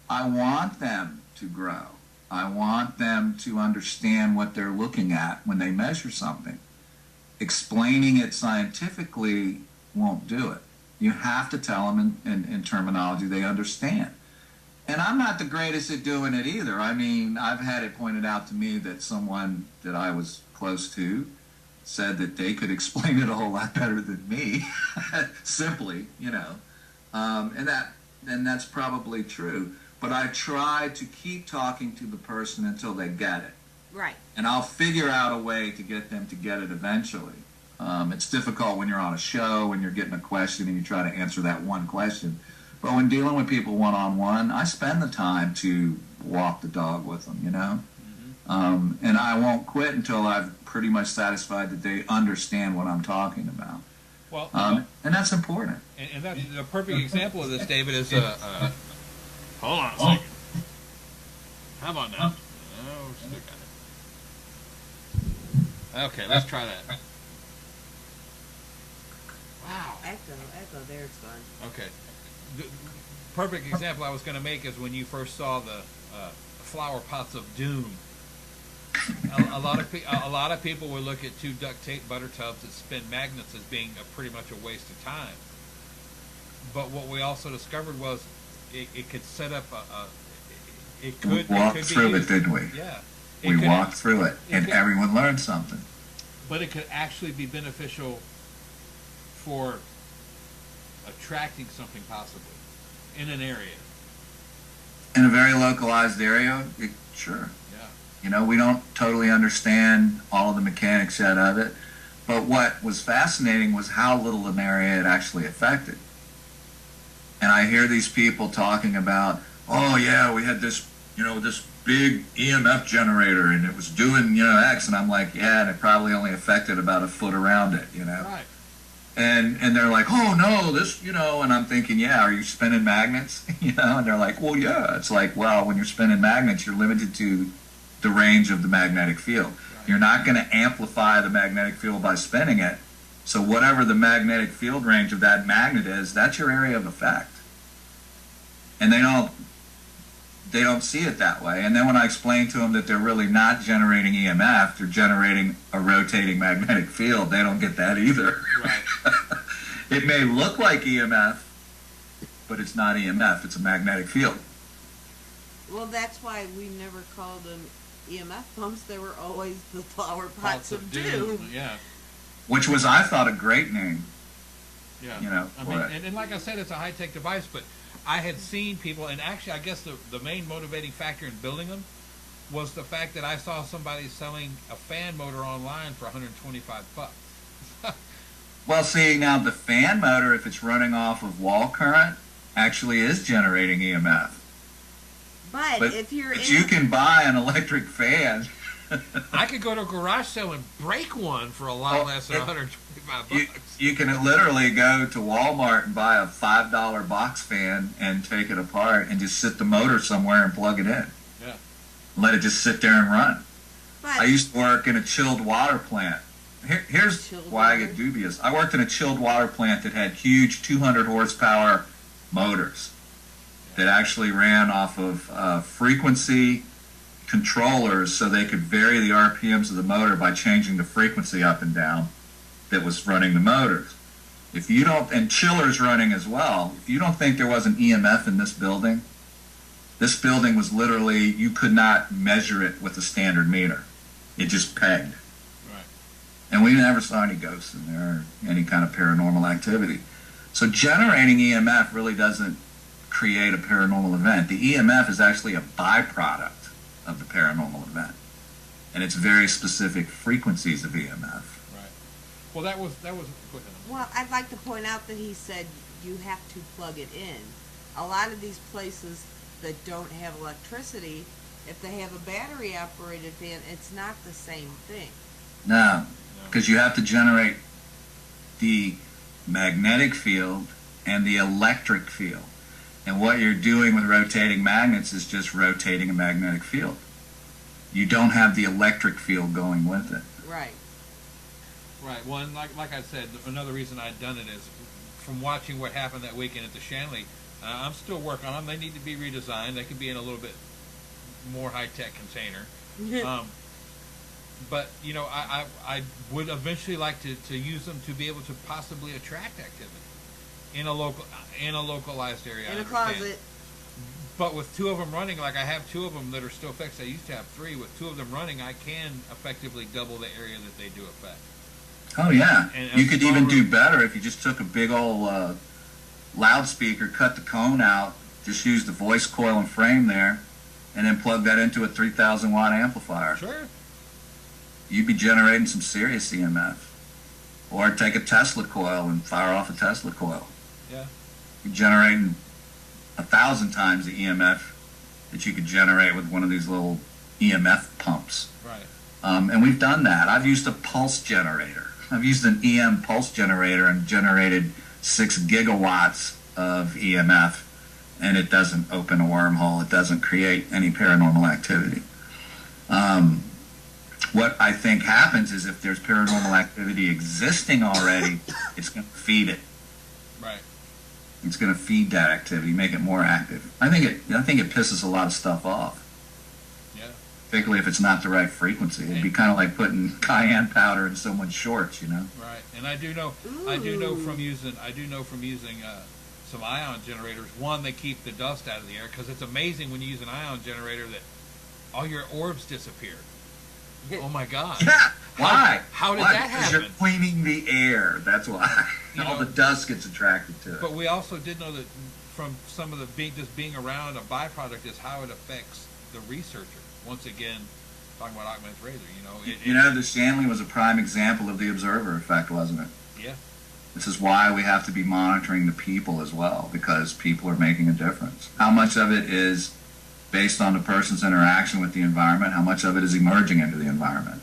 I want them to grow. I want them to understand what they're looking at when they measure something. Explaining it scientifically won't do it. You have to tell them in terminology they understand. And I'm not the greatest at doing it either. I mean, I've had it pointed out to me that someone that I was close to said that they could explain it a whole lot better than me, simply, and that's probably true. But I try to keep talking to the person until they get it. Right. And I'll figure out a way to get them to get it eventually. It's difficult when you're on a show and you're getting a question and you try to answer that one question. But when dealing with people one-on-one, I spend the time to walk the dog with them, Mm-hmm. And I won't quit until I've pretty much satisfied that they understand what I'm talking about. Well, and that's important. And that's a perfect example of this, David, is hold on a second. How about now? Oh, still got it. Okay, let's try that. Wow. Echo, there it's gone. Okay. The perfect example I was going to make is when you first saw the flower pots of doom. A lot of people would look at two duct tape butter tubs that spin magnets as being pretty much a waste of time. But what we also discovered was it could set up We walked through it, didn't we? Yeah. We walked through it, and everyone learned something. But it could actually be beneficial for attracting something possibly in an area. In a very localized area, sure. Yeah. We don't totally understand all of the mechanics yet of it, but what was fascinating was how little an area it actually affected. And I hear these people talking about, oh yeah, we had this, this big EMF generator and it was doing, X, and I'm like, yeah, and it probably only affected about a foot around it, Right. And they're like, oh no, this, and I'm thinking, yeah, are you spinning magnets? And they're like, well, yeah. It's like, well, when you're spinning magnets, you're limited to the range of the magnetic field. Right. You're not going to amplify the magnetic field by spinning it. So whatever the magnetic field range of that magnet is, that's your area of effect. And they don't see it that way. And then when I explain to them that they're really not generating EMF, they're generating a rotating magnetic field, they don't get that either. Right. It may look like EMF, but it's not EMF, it's a magnetic field. Well, that's why we never called them EMF pumps. They were always the flower pots of doom. Yeah. Which was, I thought, a great name. Yeah. And like I said, it's a high-tech device, but I had seen people, and actually I guess the main motivating factor in building them was the fact that I saw somebody selling a fan motor online for $125. Well, see, now the fan motor, if it's running off of wall current, actually is generating EMF. But if you're you can buy an electric fan I could go to a garage sale and break one for a lot less than $125. You can literally go to Walmart and buy a $5 box fan and take it apart and just sit the motor somewhere and plug it in. Yeah. Let it just sit there and run. But I used to work in a chilled water plant. Here's Chilled why I water? get dubious. I worked in a chilled water plant that had huge 200 horsepower motors that actually ran off of frequency controllers so they could vary the RPMs of the motor by changing the frequency up and down that was running the motors. If you don't, and chillers running as well, if you don't think there was an EMF in this building was literally, you could not measure it with a standard meter. It just pegged. Right. And we never saw any ghosts in there or any kind of paranormal activity. So generating EMF really doesn't create a paranormal event. The EMF is actually a byproduct of the paranormal event. And it's very specific frequencies of EMF. Right. Well, that was. Go ahead. well, I'd like to point out that he said you have to plug it in. A lot of these places that don't have electricity, if they have a battery operated fan, it's not the same thing. No, because you have to generate the magnetic field and the electric field. And what you're doing with rotating magnets is just rotating a magnetic field. You don't have the electric field going with it. Right. Right. Well, and like I said, another reason I'd done it is from watching what happened that weekend at the Shanley. I'm still working on them. They need to be redesigned. They could be in a little bit more high-tech container. But, you know, I would eventually like to use them to be able to possibly attract activity in a localized area. In I a understand. closet. But with two of them running, like I have two of them that are still fixed. I used to have three. With two of them running, I can effectively double the area that they do affect. Oh, yeah. And You could even do better if you just took a big old loudspeaker, cut the cone out, just use the voice coil and frame there, and then plug that into a 3,000 watt amplifier. Sure. You'd be generating some serious EMF. Or take a Tesla coil and fire off a Tesla coil. Yeah. You're generating 1,000 times the EMF that you could generate with one of these little EMF pumps. Right. And we've done that. I've used a pulse generator. I've used an EM pulse generator and generated 6 gigawatts of EMF, and it doesn't open a wormhole. It doesn't create any paranormal activity. What I think happens is if there's paranormal activity existing already, it's going to feed it. Right. It's going to feed that activity, make it more active. I think it pisses a lot of stuff off. Yeah. Particularly if it's not the right frequency. It'd be kind of like putting cayenne powder in someone's shorts, you know. Right. And I do know from using some ion generators. One, they keep the dust out of the air because it's amazing when you use an ion generator that all your orbs disappear. Oh my God! Yeah. Why? How did Why? that Because happen? you're cleaning the air. That's why. All the dust gets attracted to it. But we also did know that from some of the being around, a byproduct is how it affects the researcher. Once again, talking about Occam's razor, The Shanley was a prime example of the observer effect, wasn't it? Yeah. This is why we have to be monitoring the people as well, because people are making a difference. How much of it is based on the person's interaction with the environment? How much of it is emerging into the environment?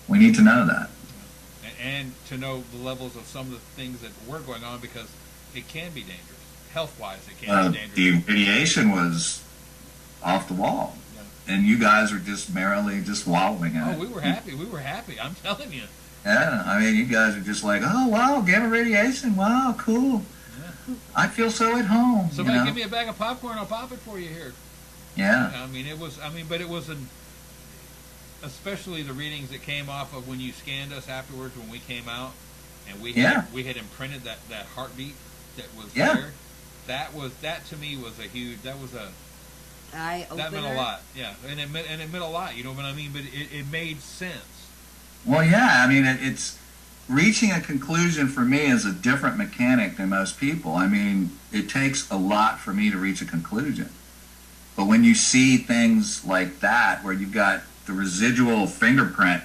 We need to know that. And to know the levels of some of the things that were going on, because it can be dangerous. Health-wise, it can be dangerous. The radiation was off the wall. Yeah. And you guys were just merrily just wallowing in it. Oh, we were happy. We were happy. I'm telling you. Yeah, I mean, you guys are just like, oh, wow, gamma radiation. Wow, cool. Yeah. I feel so at home. Somebody give me a bag of popcorn. I'll pop it for you here. Yeah. But it was especially the readings that came off of when you scanned us afterwards when we came out, and we had imprinted that heartbeat that was there. That to me was a huge. That meant a lot. Yeah, and it meant a lot. You know what I mean? But it made sense. Well, yeah. I mean, it's reaching a conclusion for me is a different mechanic than most people. I mean, it takes a lot for me to reach a conclusion. But when you see things like that, where you've got the residual fingerprint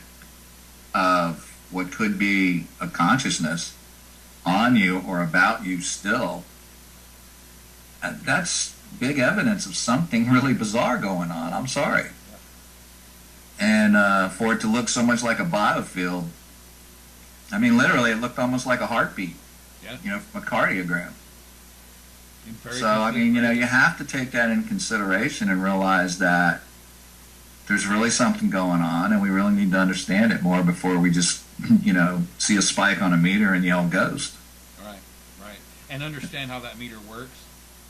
of what could be a consciousness on you or about you still, that's big evidence of something really bizarre going on. I'm sorry. And for it to look so much like a biofield, I mean, literally, it looked almost like a heartbeat, from a cardiogram. So, I mean, you have to take that in consideration and realize that there's really something going on, and we really need to understand it more before we just, see a spike on a meter and yell ghost. Right. And understand how that meter works.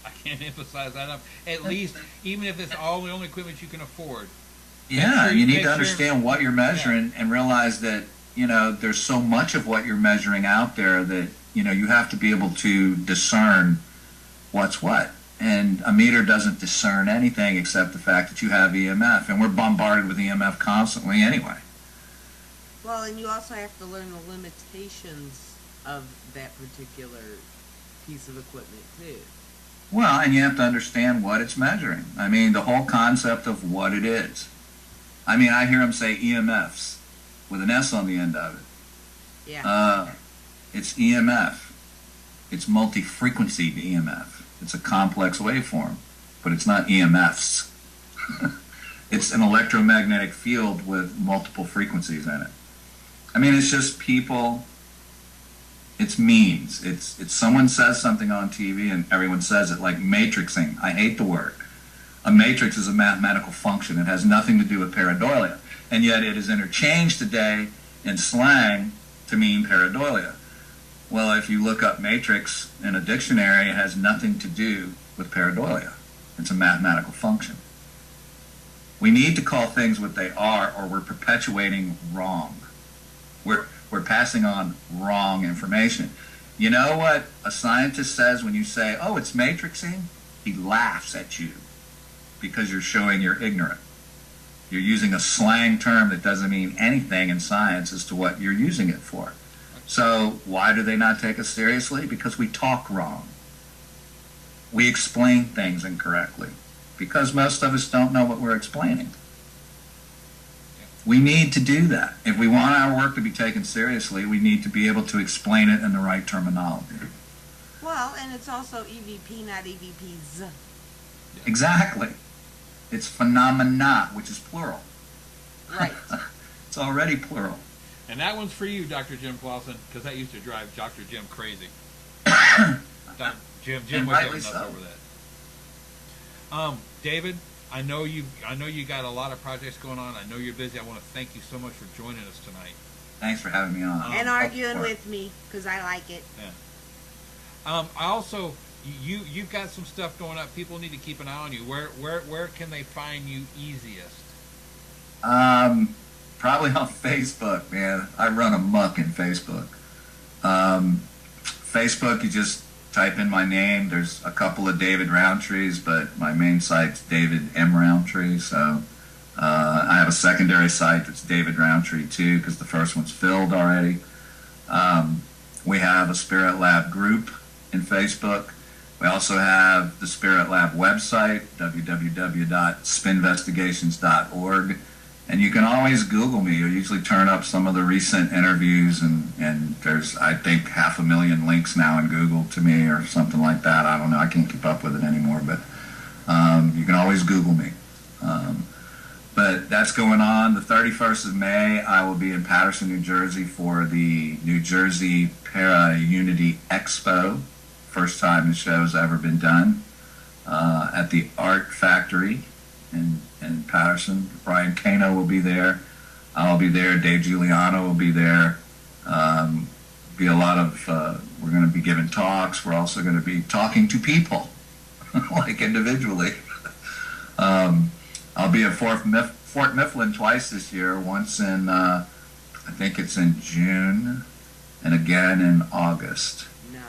I can't emphasize that enough. At least, even if it's the only equipment you can afford. Yeah, you need to understand what you're measuring and realize that, there's so much of what you're measuring out there that, you have to be able to discern what's what. And a meter doesn't discern anything except the fact that you have EMF. And we're bombarded with EMF constantly anyway. Well, and you also have to learn the limitations of that particular piece of equipment, too. Well, and you have to understand what it's measuring. I mean, the whole concept of what it is. I mean, I hear them say EMFs with an S on the end of it. Yeah. It's EMF. It's multi-frequency EMF. It's a complex waveform, but it's not EMFs. It's an electromagnetic field with multiple frequencies in it. I mean, it's just people. It's memes. It's someone says something on TV and everyone says it, like matrixing. I hate the word. A matrix is a mathematical function. It has nothing to do with pareidolia. And yet it is interchanged today in slang to mean pareidolia. Well, if you look up matrix in a dictionary, it has nothing to do with pareidolia. It's a mathematical function. We need to call things what they are, or we're perpetuating wrong. We're passing on wrong information. You know what a scientist says when you say, oh, it's matrixing? He laughs at you because you're showing you're ignorant. You're using a slang term that doesn't mean anything in science as to what you're using it for. So why do they not take us seriously? Because we talk wrong. We explain things incorrectly because most of us don't know what we're explaining. We need to do that. If we want our work to be taken seriously, we need to be able to explain it in the right terminology. Well, and it's also EVP, not EVPs. Exactly. It's phenomena, which is plural. Right. It's already plural. And that one's for you, Dr. Jim Clausen, because that used to drive Dr. Jim crazy. Jim was getting us over that. David, I know you got a lot of projects going on. I know you're busy. I want to thank you so much for joining us tonight. Thanks for having me on. And arguing with me, because I like it. Yeah. I also, you've got some stuff going up. People need to keep an eye on you. Where can they find you easiest? Probably on Facebook, man. I run amok in Facebook. Facebook, you just type in my name. There's a couple of David Roundtrees, but my main site's David M. Roundtree. So I have a secondary site that's David Roundtree too, because the first one's filled already. We have a Spirit Lab group in Facebook. We also have the Spirit Lab website, www.spinvestigations.org. And you can always Google me. You'll usually turn up some of the recent interviews, and there's, I think, 500,000 links now in Google to me or something like that. I don't know. I can't keep up with it anymore, but you can always Google me. But that's going on. The 31st of May, I will be in Paterson, New Jersey for the New Jersey Para Unity Expo. First time the show's ever been done at the Art Factory in Paterson. Brian Cano will be there. I'll be there. Dave Giuliano will be there. Be a lot of, we're going to be giving talks. We're also going to be talking to people, like individually. I'll be at Fort Mifflin twice this year, once in, I think it's in June, and again in August. Nice.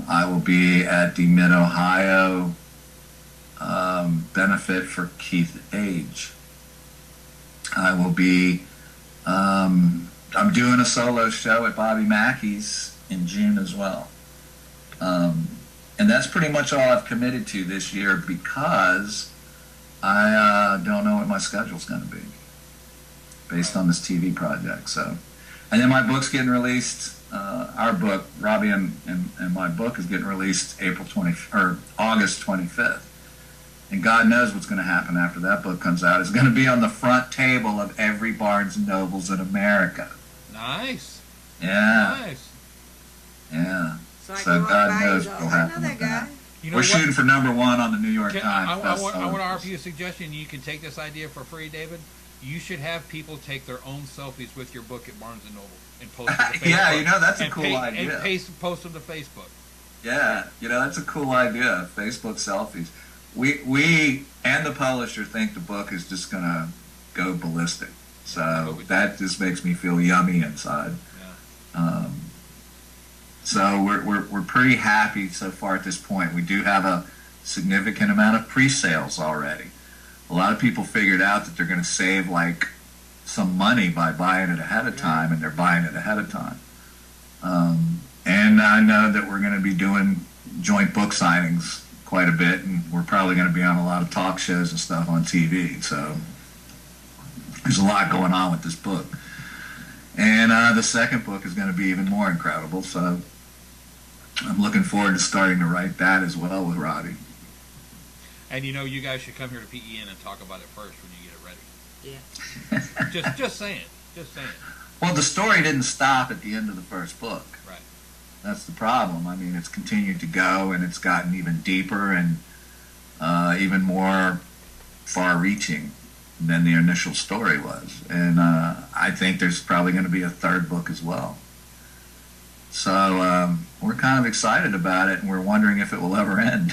I will be at the Mid-Ohio benefit for Keith Age. I will be, I'm doing a solo show at Bobby Mackey's in June as well. And that's pretty much all I've committed to this year because I don't know what my schedule's going to be based on this TV project. So, and then my book's getting released. Our book, Robbie and my book, is getting released August 25th. And God knows what's going to happen after that book comes out. It's going to be on the front table of every Barnes and Nobles in America. Nice. Yeah. Nice. Yeah. So, So God knows what will happen with that. You know We're what? shooting for #1 on the New York Times. I want to offer you a suggestion. You can take this idea for free, David. You should have people take their own selfies with your book at Barnes and Noble and post it to Facebook. Yeah, you know, that's a cool idea. And post them to Facebook. Yeah, you know, that's a cool idea. Facebook selfies. We and the publisher think the book is just going to go ballistic. So that just makes me feel yummy inside. Yeah. So we're pretty happy so far at this point. We do have a significant amount of pre-sales already. A lot of people figured out that they're going to save like some money by buying it ahead of time, and they're buying it ahead of time. And I know that we're going to be doing joint book signings quite a bit, and we're probably going to be on a lot of talk shows and stuff on TV. So there's a lot going on with this book. And the second book is going to be even more incredible. So I'm looking forward to starting to write that as well with Robbie. And you know, you guys should come here to PEN and talk about it first when you get it ready. Yeah. Just saying. Just saying. Well, the story didn't stop at the end of the first book. Right. That's the problem. I mean, it's continued to go, and it's gotten even deeper and even more far-reaching than the initial story was. And I think there's probably going to be a third book as well. So we're kind of excited about it, and we're wondering if it will ever end.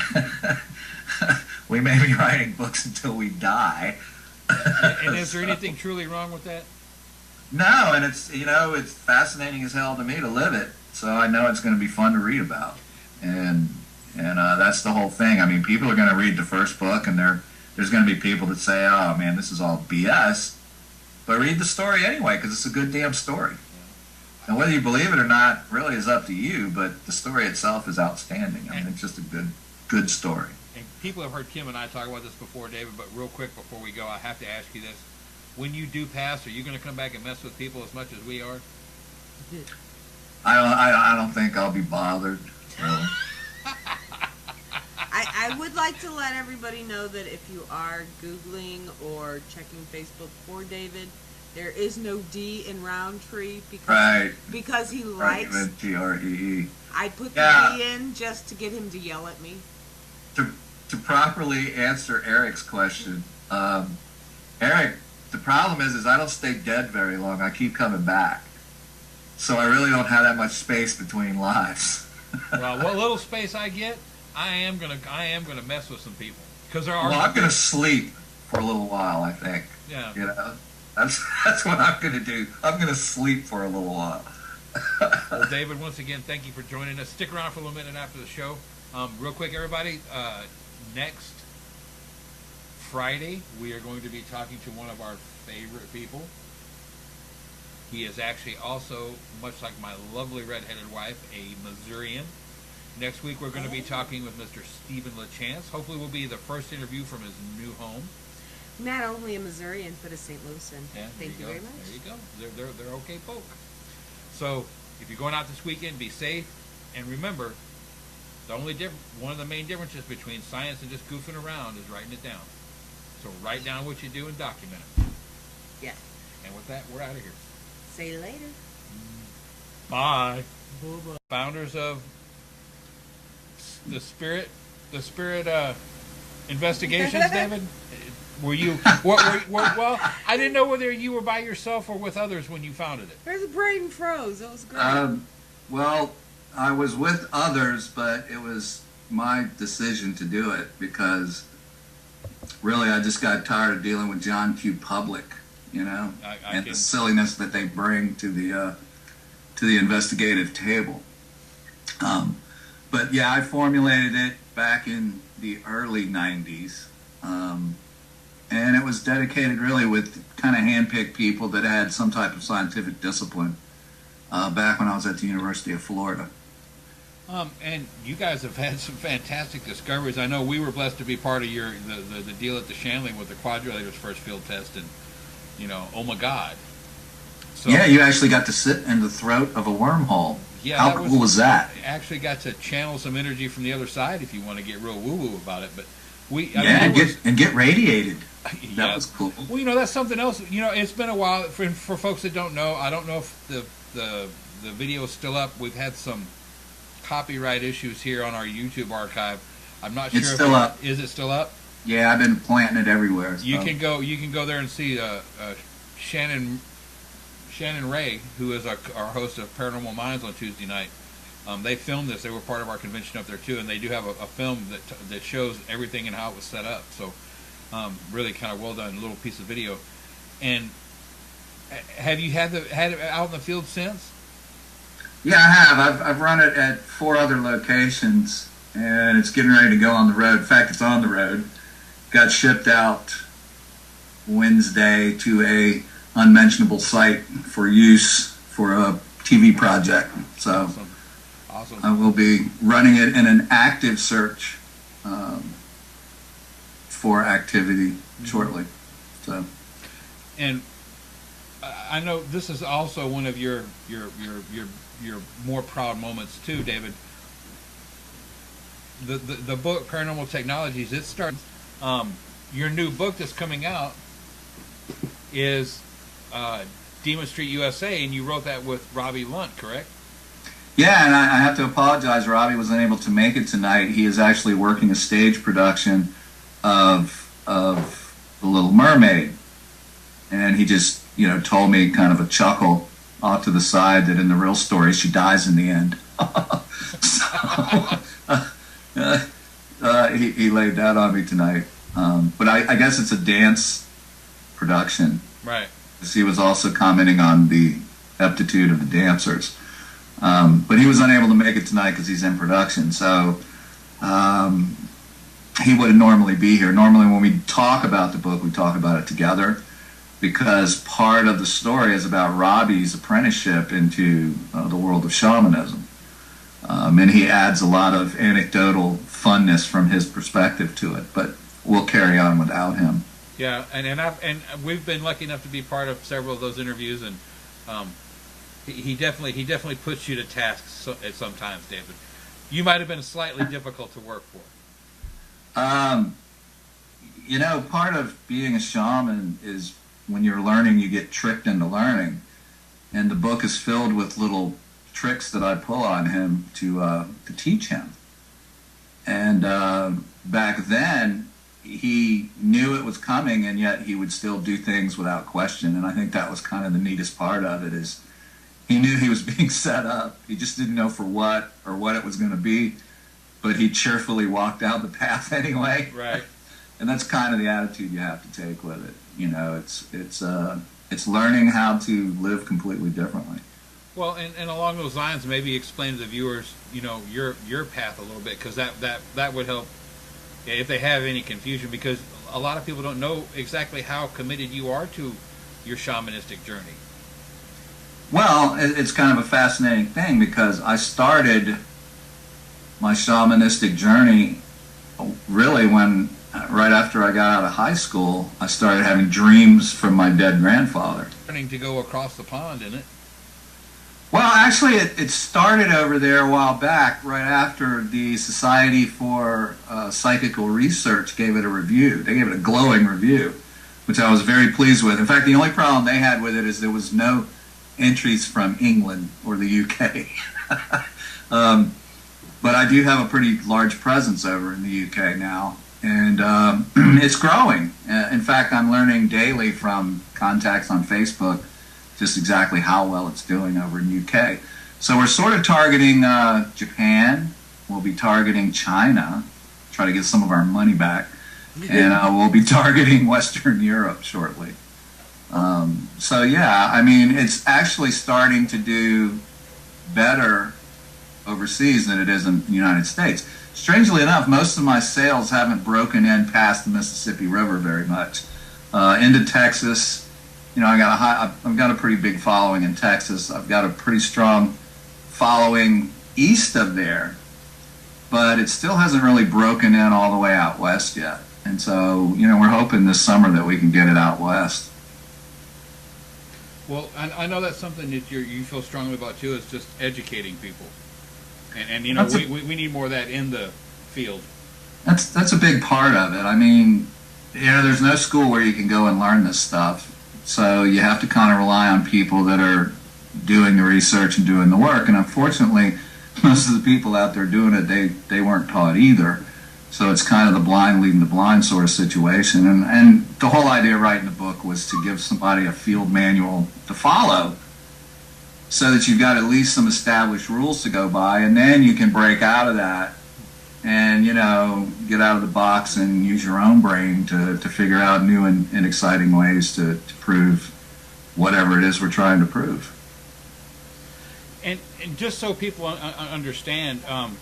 We may be writing books until we die. And is there anything truly wrong with that? No, and it's, you know, it's fascinating as hell to me to live it. So I know it's going to be fun to read about. And that's the whole thing. I mean, people are going to read the first book, and there's going to be people that say, oh, man, this is all BS. But read the story anyway, because it's a good damn story. And whether you believe it or not really is up to you, but the story itself is outstanding. I mean, it's just a good story. And people have heard Kim and I talk about this before, David, but real quick before we go, I have to ask you this. When you do pass, are you going to come back and mess with people as much as we are? I don't think I'll be bothered, really. I would like to let everybody know that if you are Googling or checking Facebook for David, there is no D in Roundtree because he likes T-R-E-E. I put the D in just to get him to yell at me. To properly answer Eric's question, Eric, the problem is I don't stay dead very long. I keep coming back. So I really don't have that much space between lives. Well, what little space I get, I am gonna mess with some people because there are. Well, I'm gonna sleep for a little while. I think. Yeah. You know, that's what I'm gonna do. I'm gonna sleep for a little while. Well, David, once again, thank you for joining us. Stick around for a little minute after the show. Real quick, everybody. Next Friday, we are going to be talking to one of our favorite people. He is actually also, much like my lovely redheaded wife, a Missourian. Next week, we're going to be talking with Mr. Stephen LaChance. Hopefully, we'll be the first interview from his new home. Not only a Missourian, but a St. Louisan. Yeah, Thank you very much. There you go. They're okay folk. So, if you're going out this weekend, be safe. And remember, one of the main differences between science and just goofing around is writing it down. So write down what you do and document it. Yes. And with that, we're out of here. See you later. Bye. Bye-bye. Founders of the Spirit Investigations, David. Were you? Well, I didn't know whether you were by yourself or with others when you founded it. There's a brain froze. It was great. Well, I was with others, but it was my decision to do it because really I just got tired of dealing with John Q. Public, you know, and the silliness that they bring to the investigative table. But yeah, I formulated it back in the early 90s. And it was dedicated really with kind of hand-picked people that had some type of scientific discipline back when I was at the University of Florida. And you guys have had some fantastic discoveries. I know we were blessed to be part of the deal at the Shanley with the quadrilator's first field test, and oh my God! So, yeah, you actually got to sit in the throat of a wormhole. Yeah, how cool was that? Actually, got to channel some energy from the other side if you want to get real woo-woo about it. But and get radiated. Yeah. That was cool. Well, that's something else. It's been a while for folks that don't know. I don't know if the video is still up. We've had some copyright issues here on our YouTube archive. I'm not sure. It's still up. Is it still up? Yeah, I've been planting it everywhere. So. You can go there and see Shannon Ray, who is our host of Paranormal Minds on Tuesday night. They filmed this. They were part of our convention up there too, and they do have a film that shows everything and how it was set up. So, really kind of well done little piece of video. And have you had it out in the field since? Yeah, I have. I've run it at 4 other locations, and it's getting ready to go on the road. In fact, it's on the road. Got shipped out Wednesday to a unmentionable site for use for a TV project. So awesome. I will be running it in an active search for activity shortly. So, and I know this is also one of your more proud moments too, David. The book Paranormal Technologies. It starts. Your new book that's coming out is Demon Street USA, and you wrote that with Robbie Lunt, correct? Yeah, and I have to apologize. Robbie was unable to make it tonight. He is actually working a stage production of The Little Mermaid, and he just told me kind of a chuckle off to the side that in the real story she dies in the end. So he laid that on me tonight. But I guess it's a dance production. Right. Because he was also commenting on the aptitude of the dancers. But he was unable to make it tonight because he's in production. So he wouldn't normally be here. Normally when we talk about the book, we talk about it together, because part of the story is about Robbie's apprenticeship into the world of shamanism. And he adds a lot of anecdotal funness from his perspective to it. But we'll carry on without him. Yeah, and we've been lucky enough to be part of several of those interviews, and he definitely puts you to task at sometimes, David. You might have been slightly difficult to work for. Part of being a shaman is when you're learning, you get tricked into learning, and the book is filled with little tricks that I pull on him to teach him. And back then, he knew it was coming, and yet he would still do things without question. And I think that was kind of the neatest part of it, is he knew he was being set up. He just didn't know for what or what it was going to be, but he cheerfully walked down the path anyway. Right. And that's kind of the attitude you have to take with it. It's learning how to live completely differently. Well, and along those lines, maybe explain to the viewers, your path a little bit, because that would help if they have any confusion, because a lot of people don't know exactly how committed you are to your shamanistic journey. Well, it's kind of a fascinating thing, because I started my shamanistic journey really right after I got out of high school. I started having dreams from my dead grandfather. Starting to go across the pond, isn't it? Well, actually, it started over there a while back, right after the Society for Psychical Research gave it a review. They gave it a glowing review, which I was very pleased with. In fact, the only problem they had with it is there was no entries from England or the UK. But I do have a pretty large presence over in the UK now, and it's growing. In fact, I'm learning daily from contacts on Facebook just exactly how well it's doing over in UK. So we're sort of targeting Japan. We'll be targeting China, try to get some of our money back, and we'll be targeting Western Europe shortly. So yeah, I mean, it's actually starting to do better overseas than it is in the United States. Strangely enough, most of my sales haven't broken in past the Mississippi River very much. Into Texas, I've got a pretty big following in Texas. I've got a pretty strong following east of there, but it still hasn't really broken in all the way out west yet. And so, we're hoping this summer that we can get it out west. Well, I know that's something that you feel strongly about too, is just educating people. And we need more of that in the field. That's a big part of it. I mean, there's no school where you can go and learn this stuff, so you have to kind of rely on people that are doing the research and doing the work. And unfortunately, most of the people out there doing it, they weren't taught either. So it's kind of the blind leading the blind sort of situation. And the whole idea of writing the book was to give somebody a field manual to follow so that you've got at least some established rules to go by, and then you can break out of that and, get out of the box and use your own brain to figure out new and exciting ways to prove whatever it is we're trying to prove. And just so people understand, and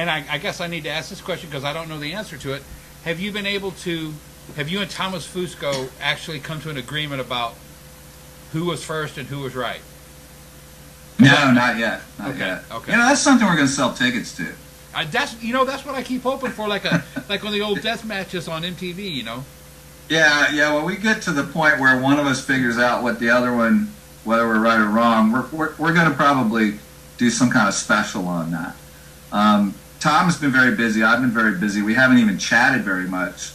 I guess I need to ask this question because I don't know the answer to it. Have you and Thomas Fusco actually come to an agreement about who was first and who was right? No, not yet. Not yet. Okay. That's something we're going to sell tickets to. That's what I keep hoping for, like on the old death matches on MTV, Yeah. When we get to the point where one of us figures out what the other one, whether we're right or wrong, we're going to probably do some kind of special on that. Tom has been very busy. I've been very busy. We haven't even chatted very much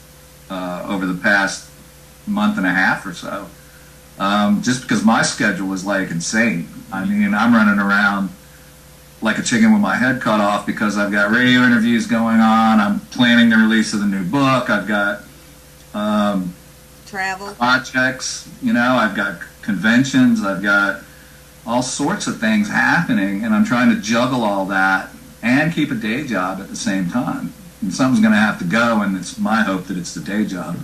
over the past month and a half or so, just because my schedule is like insane. I mean, I'm running around like a chicken with my head cut off because I've got radio interviews going on. I'm planning the release of the new book. I've got travel projects. I've got conventions. I've got all sorts of things happening, and I'm trying to juggle all that and keep a day job at the same time. And something's going to have to go, and it's my hope that it's the day job,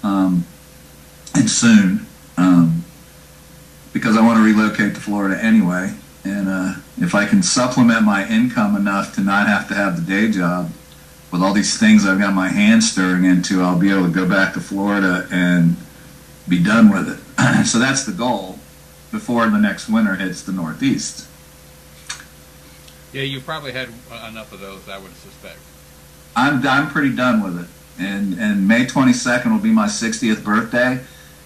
and soon, because I want to relocate to Florida anyway. And if I can supplement my income enough to not have to have the day job with all these things I've got my hands stirring into, I'll be able to go back to Florida and be done with it. So that's the goal before the next winter hits the Northeast. Yeah, you've probably had enough of those, I would suspect. I'm pretty done with it. And May 22nd will be my 60th birthday,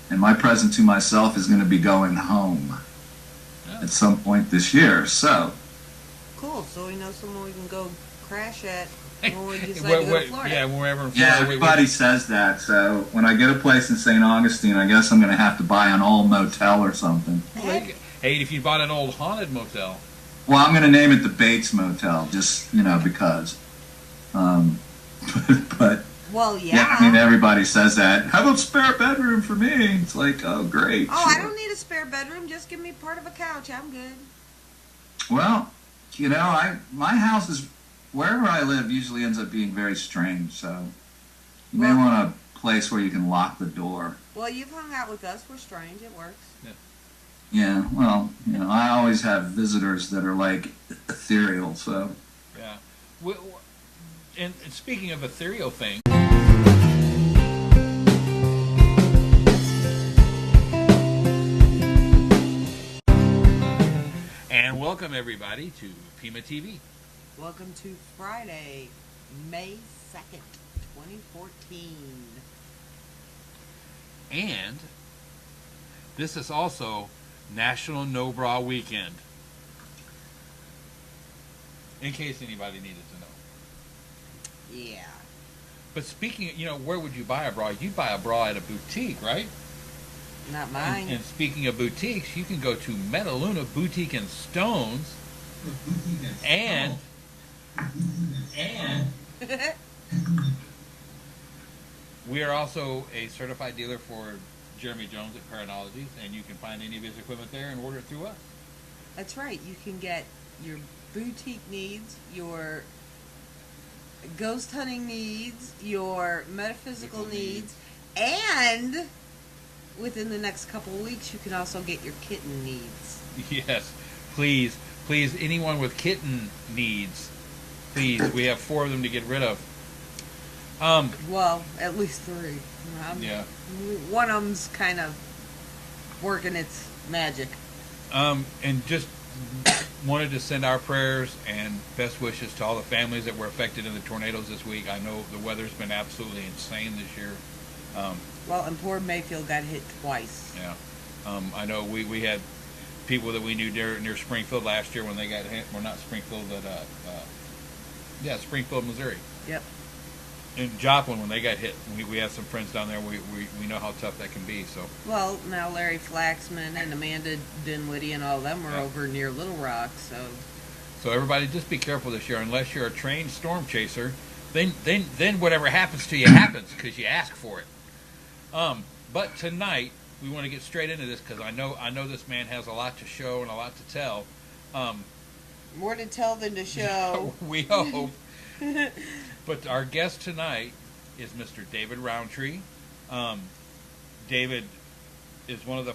and my present to myself is going to be going home at some point this year. So cool. So we know somewhere we can go crash at when we decide to go to Florida. Yeah, wherever in Florida. Yeah, everybody says that. So when I get a place in St. Augustine, I guess I'm going to have to buy an old motel or something. Hey, if you bought an old haunted motel. Well, I'm going to name it the Bates Motel, just, because. But well, yeah. I mean, everybody says that. How about spare bedroom for me? It's like, oh, great. Oh, sure. I don't need a spare bedroom. Just give me part of a couch. I'm good. Well, my house is, wherever I live usually ends up being very strange, so you may want a place where you can lock the door. Well, you've hung out with us. We're strange. It works. Yeah, well, I always have visitors that are like ethereal, so. Yeah. And speaking of ethereal things, and welcome everybody to PEMA TV. Welcome to Friday, May 2nd, 2014. And this is also National No Bra Weekend. In case anybody needed to know. Yeah. But speaking of, where would you buy a bra? You'd buy a bra at a boutique, right? Not mine. And speaking of boutiques, you can go to Metaluna Boutique and Stones. And we are also a certified dealer for Jeremy Jones at Paranologies, and you can find any of his equipment there and order it through us. That's right. You can get your boutique needs, your ghost hunting needs, your metaphysical needs, and within the next couple of weeks, you can also get your kitten needs. Yes, please, anyone with kitten needs, please. We have 4 of them to get rid of. Well, at least 3. Yeah. One of them's kind of working its magic. And just wanted to send our prayers and best wishes to all the families that were affected in the tornadoes this week. I know the weather's been absolutely insane this year. Well, and poor Mayfield got hit twice. Yeah. I know we had people that we knew near Springfield last year when they got hit. Well, not Springfield, but Yeah, Springfield, Missouri. Yep. In Joplin, when they got hit, we have some friends down there. We know how tough that can be. So. Well, now Larry Flaxman and Amanda Dinwiddie and all of them are Yeah. over near Little Rock, So everybody, just be careful this year. Unless you're a trained storm chaser, then whatever happens to you happens because you ask for it. But tonight we want to get straight into this because I know this man has a lot to show and a lot to tell. more to tell than to show. We hope. But our guest tonight is Mr. David Roundtree. David is one of the